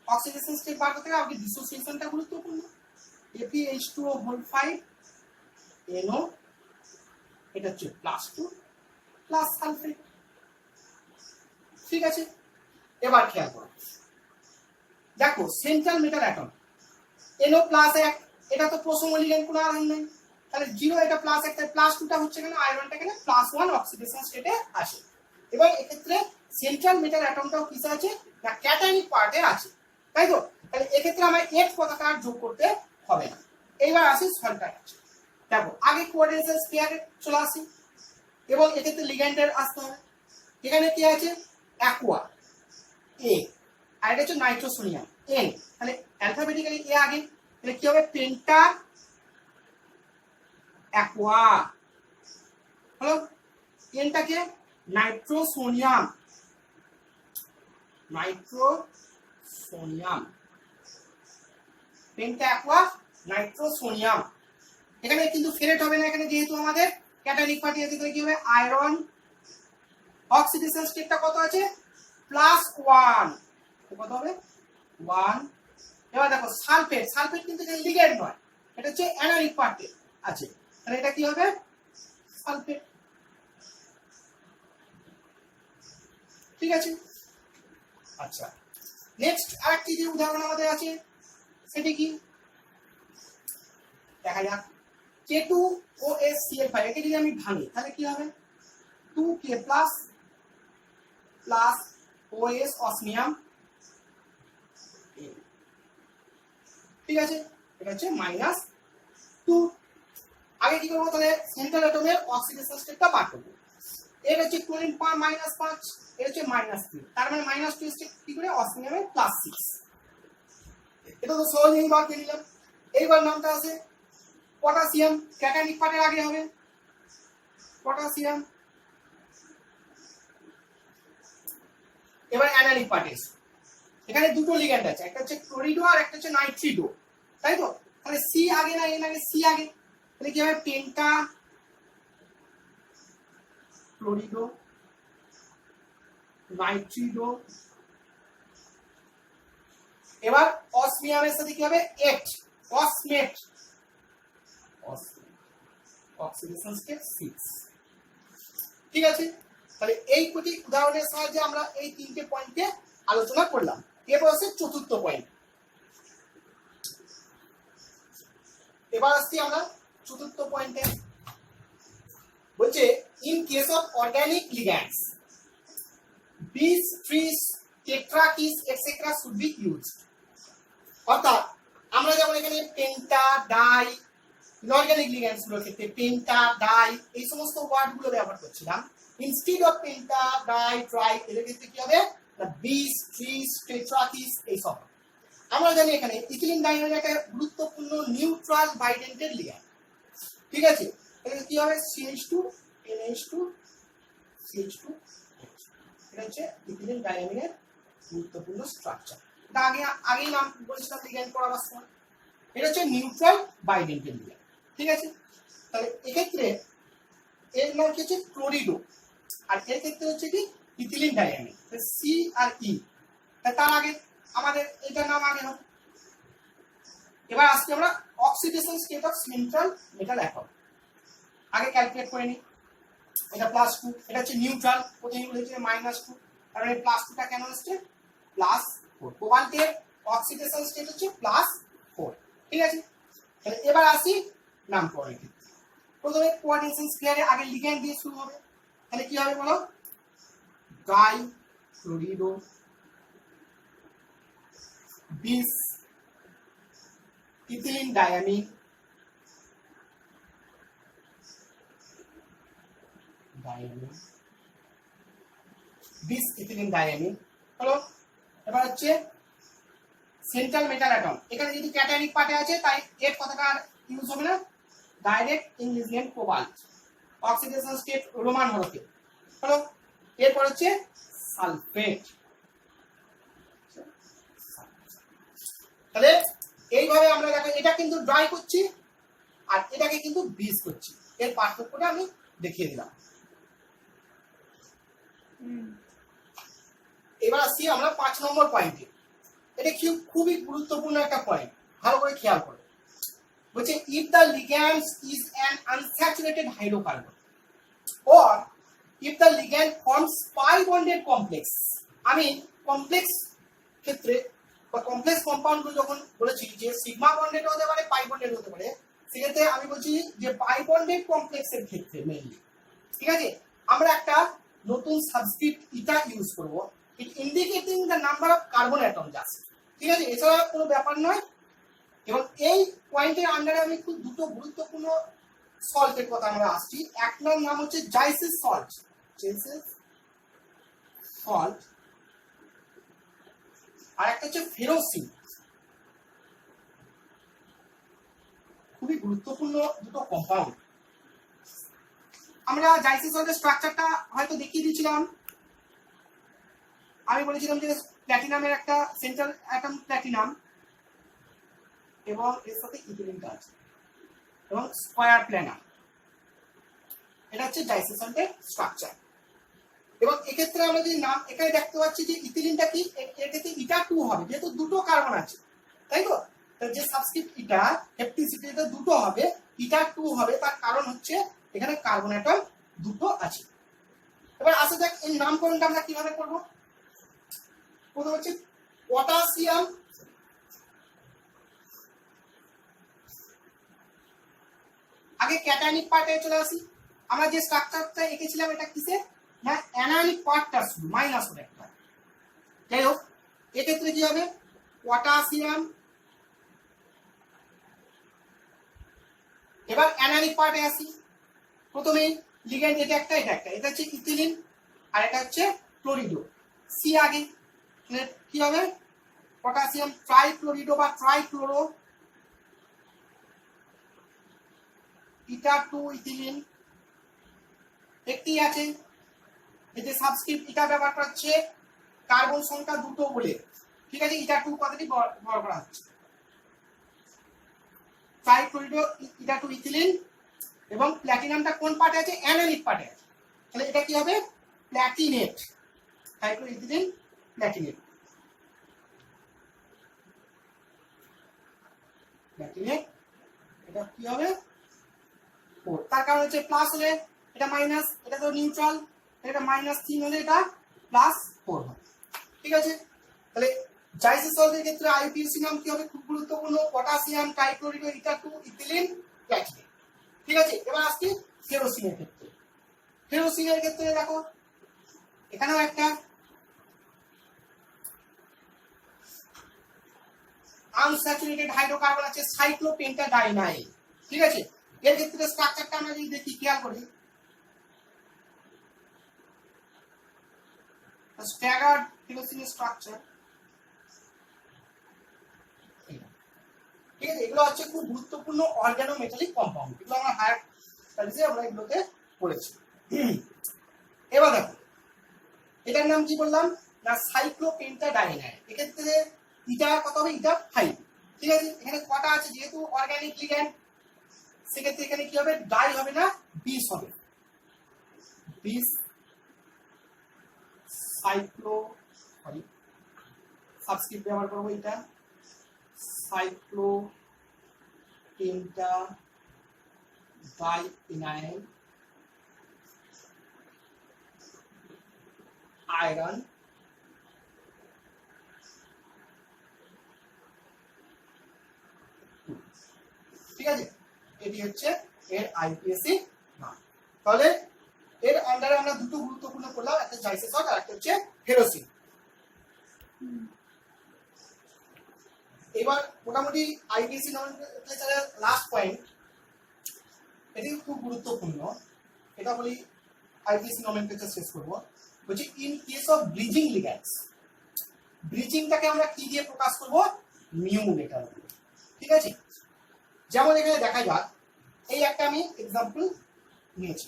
অক্সিডেশন স্টেট বার করতে গেলে আমাদের ডিসোসিয়েশনটা গুরুত্বপূর্ণ। Fe2O5 NO, এটা হচ্ছে +2 প্লাস সালফেট। ঠিক আছে, এবার খেয়াল করো, দেখো সেন্ট্রাল মেটাল অ্যাটম NO+1, এটা তো প্রোসোমো লিগ্যান্ড, কোনো আয়রন নেই, তাহলে 0 এটা +1, তাই +2টা হচ্ছে কেন? আয়রনটা কেন +1 অক্সিডেশন স্টেটে আসে। এবং এক্ষেত্রে সেন্ট্রাল মেটাল অ্যাটমটাও কিসে আছে? না ক্যাটায়নিক পার্টে আছে, তাই তো? তাহলে এক্ষেত্রে আমার H কথাটা আর যোগ করতে হবে না। এইবার আসি সল্টার আছে। দেখো আগে কোঅর্ডিনেশন পেয়ারে চলে আসি এবং এক্ষেত্রে লিগ্যান্ডের আসতে হবে। এখানে কি আছে? অ্যাকোয়া A, আর এটা হচ্ছে নাইট্রোসোনিয়াম N। তাহলে অ্যালফাবেটিক্যালি A আগে, তাহলে কি হবে? পেন্টা অ্যাকোয়া হলো। এনটাকে নাইট্রোসোনিয়াম, নাইট্রোসোনিয়াম, পেন্টা অ্যাকোয়া নাইট্রোসোনিয়াম। এখানে কিন্তু ফেরেট হবে না, এখানে যেহেতু আমাদের ক্যাটায়নিক পার্টি আছে, তাহলে কি হবে? আয়রন অক্সিডেশন স্টেটটা কত আছে? +1, কত হবে? 1। এবার দেখো সালফেট, সালফেট কিন্তু লিগ্যান্ড নয়, এটা হচ্ছে অ্যানায়নিক পার্টে আছে, তাহলে এটা কি হবে? সালফেট। ঠিক আছে, আচ্ছা নেক্সট আরেকটি যে উদাহরণ আমাদের আছে সেটি কি দেখা যাক K2OSCl5 একে যদি আমি ভাঙি তাহলে কি হবে 2K প্লাস OS অসমিয়াম, ঠিক আছে, এটা হচ্ছে -2। আগে কি করবো তাহলে সেন্ট্রাল অ্যাটমের অক্সিডেশন স্টেটটা বার করবো। এটা হচ্ছে ক্লোরিন -5, এটা হচ্ছে -3, তার মানে -2 স্টেট কি করে অসমিয়ামের +6। এটা তো সহজেই বার করে নিলাম। এইবার নামটা আছে পটাশিয়াম, ক্যাটায়নিক পার্টের আগে হবে পটাশিয়াম। এবার অ্যানায়নিক পার্টে এখানে দুটো লিগ্যান্ড আছে, একটা হচ্ছে ক্লোরিডো আর একটা হচ্ছে নাইট্রিডো, তাই তো? তাহলে সি আগে না এন আগে? সি আগে, তাহলে কি হবে পেন্টা ক্লোরিডো নাইট্রিডো। এবার অসমিয়ামের সাথে কি হবে 8 অসমেট, অক্সিডেশন স্টেট 6, ঠিক আছে। তাহলে এই প্রতি উদাহরণের সাহায্যে আমরা এই তিনটে পয়েন্টে আলোচনা করলাম। এবার আছে চতুর্থ পয়েন্ট। এবার আসছি আমরা চতুর্থ পয়েন্টে, বলছে in case of organic ligands bis tris tetrakis etcetera should be used. অর্থাৎ আমরা যেমন এখানে পেন্টা ডাই ইনঅর্গানিক লিগ্যান্ডস গুলোর ক্ষেত্রে পেন্টা ডাই এই সমস্ত ওয়ার্ড গুলো ব্যবহার করছিলাম, instead of penta di tri এর ক্ষেত্রে কি হবে না বিস ট্রিস টেট্রাকিস এই সব। আমরা জানি এখানে ইথিলিন ডাইমিন একটা গুরুত্বপূর্ণ নিউট্রাল বাইডেন্টেড লিগ্যান্ড, ঠিক আছে। তাহলে কি হবে CH2 NH2 CH2, এটা হচ্ছে ইথিলিন ডাইমিনের গুরুত্বপূর্ণ স্ট্রাকচার। এটা আগেই নাম বলেছিলাম লিগ্যান্ড পড়াবার সময়। এটা হচ্ছে নিউট্রাল বাইডেন্টেড লিগ্যান্ড, ঠিক আছে। তাহলে এক্ষেত্রে এর নাম কি হচ্ছে ক্লোরিডো, আর এর ক্ষেত্রে হচ্ছে কি ইথিলিন ডাইমিন, সি আর ই। তার আগে আমাদের এটার নাম আগে হবে। এবার আজকে আমরা oxidation state of central metal atom আগে ক্যালকুলেট করে নিই। এটা +2, এটা হচ্ছে নিউট্রাল, প্রথমে বলেছে -2, তার মানে +2টা কেন আসছে +4। কোবাল্টের অক্সিডেশন স্টেট হচ্ছে +4, ঠিক আছে। তাহলে এবার আসি নামকরণের ক্ষেত্রে। প্রথমে কোঅর্ডিনেশন স্কয়ারে আগে লিগ্যান্ড দিয়ে শুরু হবে, তাহলে কি হবে বলো ডাই ক্লোরিডো বিস ইথিলিন ডায়ামিন বিস ইথিলিন ডায়ামিন হলো। এবার হচ্ছে সেন্ট্রাল মেটাল অ্যাটম, এখানে যদি ক্যাটায়নিক পার্টে আছে তাই এর কথাটা ইউজ হবে না, direct English name cobalt, oxidation state Roman হরফে হলো। এরপর হচ্ছে সালফেট। তাহলে এইভাবে আমরা দেখো এটা কিন্তু ড্রাই করছি আর এটাকে কিন্তু বিস করছি, এর পার্থক্যটা আমি দেখিয়ে দিলাম। এবার আসছি আমরা 5 নম্বর পয়েন্টে। এটা খুবই গুরুত্বপূর্ণ একটা পয়েন্ট, ভালো করে খেয়াল করো। বলছে if the ligand is an unsaturated hydrocarbon or if the ligand forms pi bonded complex, আমি কমপ্লেক্স ক্ষেত্রে বা কমপ্লেক্স কম্পাউন্ড গুলো যখন বলেছি যে সিগমা বন্ডেড হতে পারে পাই বন্ডেড হতে পারে, সেক্ষেত্রে আমি বলছি যে পাই বন্ডেড কমপ্লেক্সের ক্ষেত্রে মেইনলি, ঠিক আছে, আমরা একটা নতুন সাবস্ক্রিপ্ট ইটা ইউজ করব, it indicating the number of carbon atom just, ঠিক আছে, এছাড়া কোনো ব্যাপার নয়। এবং এই পয়েন্টের আন্ডারে আমি খুব দুটো গুরুত্বপূর্ণ সল্টের কথা আমরা আসছি। একটার নাম হচ্ছে জাইসিস সল্ট, আর একটা হচ্ছে ফেরোসিন। খুবই গুরুত্বপূর্ণ দুটো কম্পাউন্ড। আমরা জাইসিস সল্টের স্ট্রাকচারটা হয়তো দেখিয়ে দিয়েছিলাম। আমি বলেছিলাম যে প্ল্যাটিনামের একটা সেন্ট্রাল অ্যাটম প্ল্যাটিনাম এবং এর সাথে ইথিলিনটা আছে এবং স্কয়ার প্ল্যানার, এটা হচ্ছে জাইসিস সল্টের স্ট্রাকচার। এবং এক্ষেত্রে আমরা যদি নাম এখানে দেখতে পাচ্ছি যে ইথিলিনটা কি এর ক্ষেত্রে ইটা 2 হবে, যেহেতু দুটো কার্বন আছে, তাই তো। যে সাবস্ক্রিপ্ট ইটা হেপ্টিসিটিতে দুটো হবে, ইটা 2 হবে, তার কারণ হচ্ছে এখানে কার্বন অ্যাটম দুটো আছে। এবার আসা যাক এই নামকরণটা আমরা কিভাবে করব। প্রথম হচ্ছে পটাশিয়াম আগে ক্যাটায়নিক পার্টে চলে আসি। আমরা যে স্ট্রাকচারটা এঁকেছিলাম এটা কিসের না অ্যানায়নিক পার্টটা শুধু মাইনাস হবে একটা। যাই হোক এক্ষেত্রে কি হবে পটাশিয়াম, এবার অ্যানায়নিক পার্টে আসি। প্রথমে লিগ্যান্ড এটা একটা এটা হচ্ছে ইথিলিন আর এটা হচ্ছে ক্লোরিডো। সি আগে কি হবে পটাশিয়াম ট্রাইক্লোরিডো বা ট্রাইক্লোরো ইটা 2 ইথিলিন একটি আছে এতে সাবস্ক্রিপ্ট ইটা ব্যবহার করা হচ্ছে কার্বন সংখ্যা দুটো বলে, ঠিক আছে, ইটা 2 কথাটি ব্যবহার করা হচ্ছে। ট্রাইক্লোরিডো ইটা 2 ইথিলিন এবং প্ল্যাটিনামটা কোন পার্টে আছে অ্যানায়নিক পার্টে আছে, তাহলে এটা কি হবে প্ল্যাটিনেট, ট্রাইক্লোরিডো ইথিলিন প্ল্যাটিনেট, প্ল্যাটিনেট এটা কি হবে 4, তার কারণ হচ্ছে প্লাস হলে এটা মাইনাস, এটা তো নিউট্রাল, এটা -3 হলে এটা +4 হবে, ঠিক আছে। তাহলে জাইসিস সল্টের ক্ষেত্রে আইপিএসি নাম কি হবে খুব গুরুত্বপূর্ণ পটাশিয়াম ট্রাইক্লোরিডো ইটা 2 ইথিলিন প্ল্যাটিনেট, ঠিক আছে। এবার আসছি ফেরোসিনের ক্ষেত্রে। ফেরোসিনের ক্ষেত্রে দেখো এখানেও একটা আনস্যাচুরেটেড হাইড্রোকার্বন আছে সাইক্লোপেন্টাডাইনাইল, ঠিক আছে। এর ক্ষেত্রে স্ট্রাকচারটা আমরা যদি দেখি খেয়াল করি স্ট্যাগার্ড ফেরোসিনের স্ট্রাকচার, ঠিক আছে। এগুলো হচ্ছে খুব গুরুত্বপূর্ণ অর্গানোমেটালিক কম্পাউন্ড, এগুলো আমরা হায়ার স্টাডিজে আমরা এগুলোকে পড়েছি। এবার দেখো এটার নাম কি বললাম না সাইক্লোপেন্টাডাইনাইল, এক্ষেত্রে ইটা কত হবে ইটা 5, ঠিক আছে। এখানে কটা আছে যেহেতু অর্গানিক লিগ্যান্ড সেক্ষেত্রে এখানে কি হবে ডাই হবে না 20 হবে, 20 সাইক্লো সরি সাবস্ক্রিপ্ট ব্যবহার করবো এটা সাইক্লোপেন্টাডাইনাইল আয়রন ঠিক আছে, এটি হচ্ছে এর আইপিএসি নাম। তাহলে এর আন্ডারে আমরা দুটো গুরুত্বপূর্ণ করলাম, একটা জাইসিস সল্ট আর একটা হচ্ছে ফেরোসিন। এবার মোটামুটি আইপিএসি নমেনক্লেচারের লাস্ট পয়েন্ট, এটি খুব গুরুত্বপূর্ণ, এটা বলি আইপিএসি নমেনক্লেচার শেষ করব, বলছি ইন কেস অফ ব্রিজিং লিগ্যান্ডস, ব্রিজিংটাকে আমরা কি দিয়ে প্রকাশ করব মিউ লেটার দিয়ে, ঠিক আছে। যেমন এখানে দেখা যাক এই একটা আমি এক্সাম্পল নিয়েছি,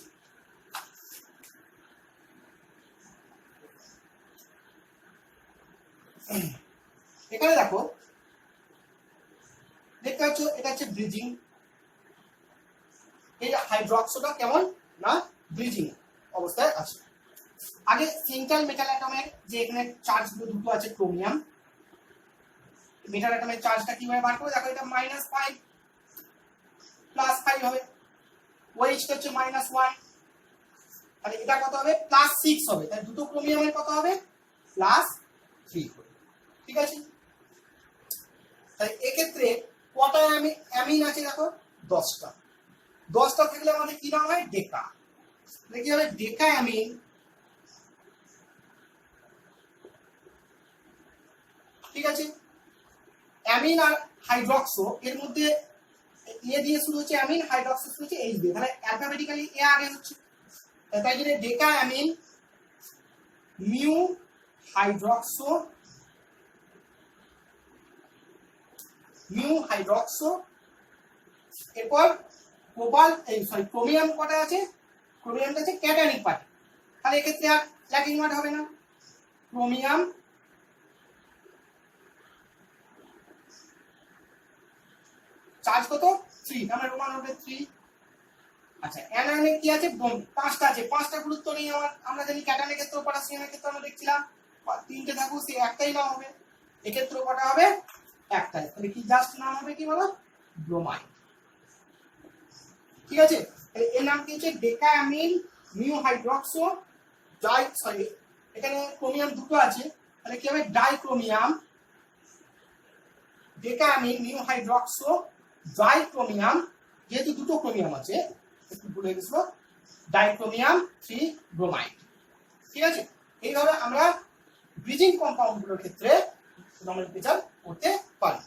এখানে দেখো দেখতে পাচ্ছ এটা হচ্ছে ব্রিজিং, এই হাইড্রক্সোটা কেমন না ব্রিজিং অবস্থায় আছে। আগে সেন্ট্রাল মেটাল অ্যাটমের যে এখানে চার্জগুলো দুটো আছে ক্রোমিয়াম, মেটাল অ্যাটমের চার্জটা কিভাবে বার করবে দেখো এটা -5 +5 হবে, ওএইচটা হচ্ছে -1, তাহলে এটা কত হবে +6 হবে, তাহলে দুটো ক্রোমিয়ামের কত হবে +3 হবে, ঠিক আছে। তাই এক্ষেত্রে কটা অ্যামিন আছে দেখো 10টা, 10টা থাকলে আমাদের কি নাম হয় ডেকা, তাহলে কি হবে ডেকা অ্যামিন, ঠিক আছে। অ্যামিন আর হাইড্রক্সো এর মধ্যে এ দিয়ে শুরু হচ্ছে অ্যামিন, হাইড্রক্সো শুরু হচ্ছে এইচ দিয়ে, তাহলে অ্যালফাবেটিক্যালি এ আগে হচ্ছে, তাই জন্য ডেকা অ্যামিন মিউ হাইড্রক্সো এরপর ক্রোমিয়াম কটা আছে, ক্রোমিয়ামটা আছে ক্যাটায়নিক পার্ট, তাহলে এক্ষেত্রে আর ল্যাটিন ওয়ার্ড হবে না, ক্রোমিয়াম চার্জ কত 3, আমরা রোমান হবে 3। আচ্ছা অ্যানায়নে কি আছে 5টা আছে, 5টা গুরুত্ব নেই আমার, আমরা জানি ক্যাটায়নের ক্ষেত্রে পটাশিয়ামের ক্ষেত্রে আমরা দেখছিলাম 3টে থাকুক সে একটাই নাম হবে, এক্ষেত্রে কটা হবে একটাই, তাহলে কি জাস্ট নাম হবে কি বলো ব্রোমাইড, ঠিক আছে। এর নাম কি হচ্ছে ডেকা অ্যামিন মিউ হাইড্রক্সো এখানে ক্রোমিয়াম দুটো আছে, তাহলে কি হবে ডাইক্রোমিয়াম ডেকামিন নিউ হাইড্রক্সো ডাইক্রোমিয়াম, যেহেতু দুটো ক্রোমিয়াম আছে একটু ভুলে গেছিল, ডাইক্রোমিয়াম 3 ব্রোমাইড। ঠিক আছে, এইভাবে আমরা ব্রিজিং কম্পাউন্ড গুলোর ক্ষেত্রে নমিনোক্লেচার করতে পারি।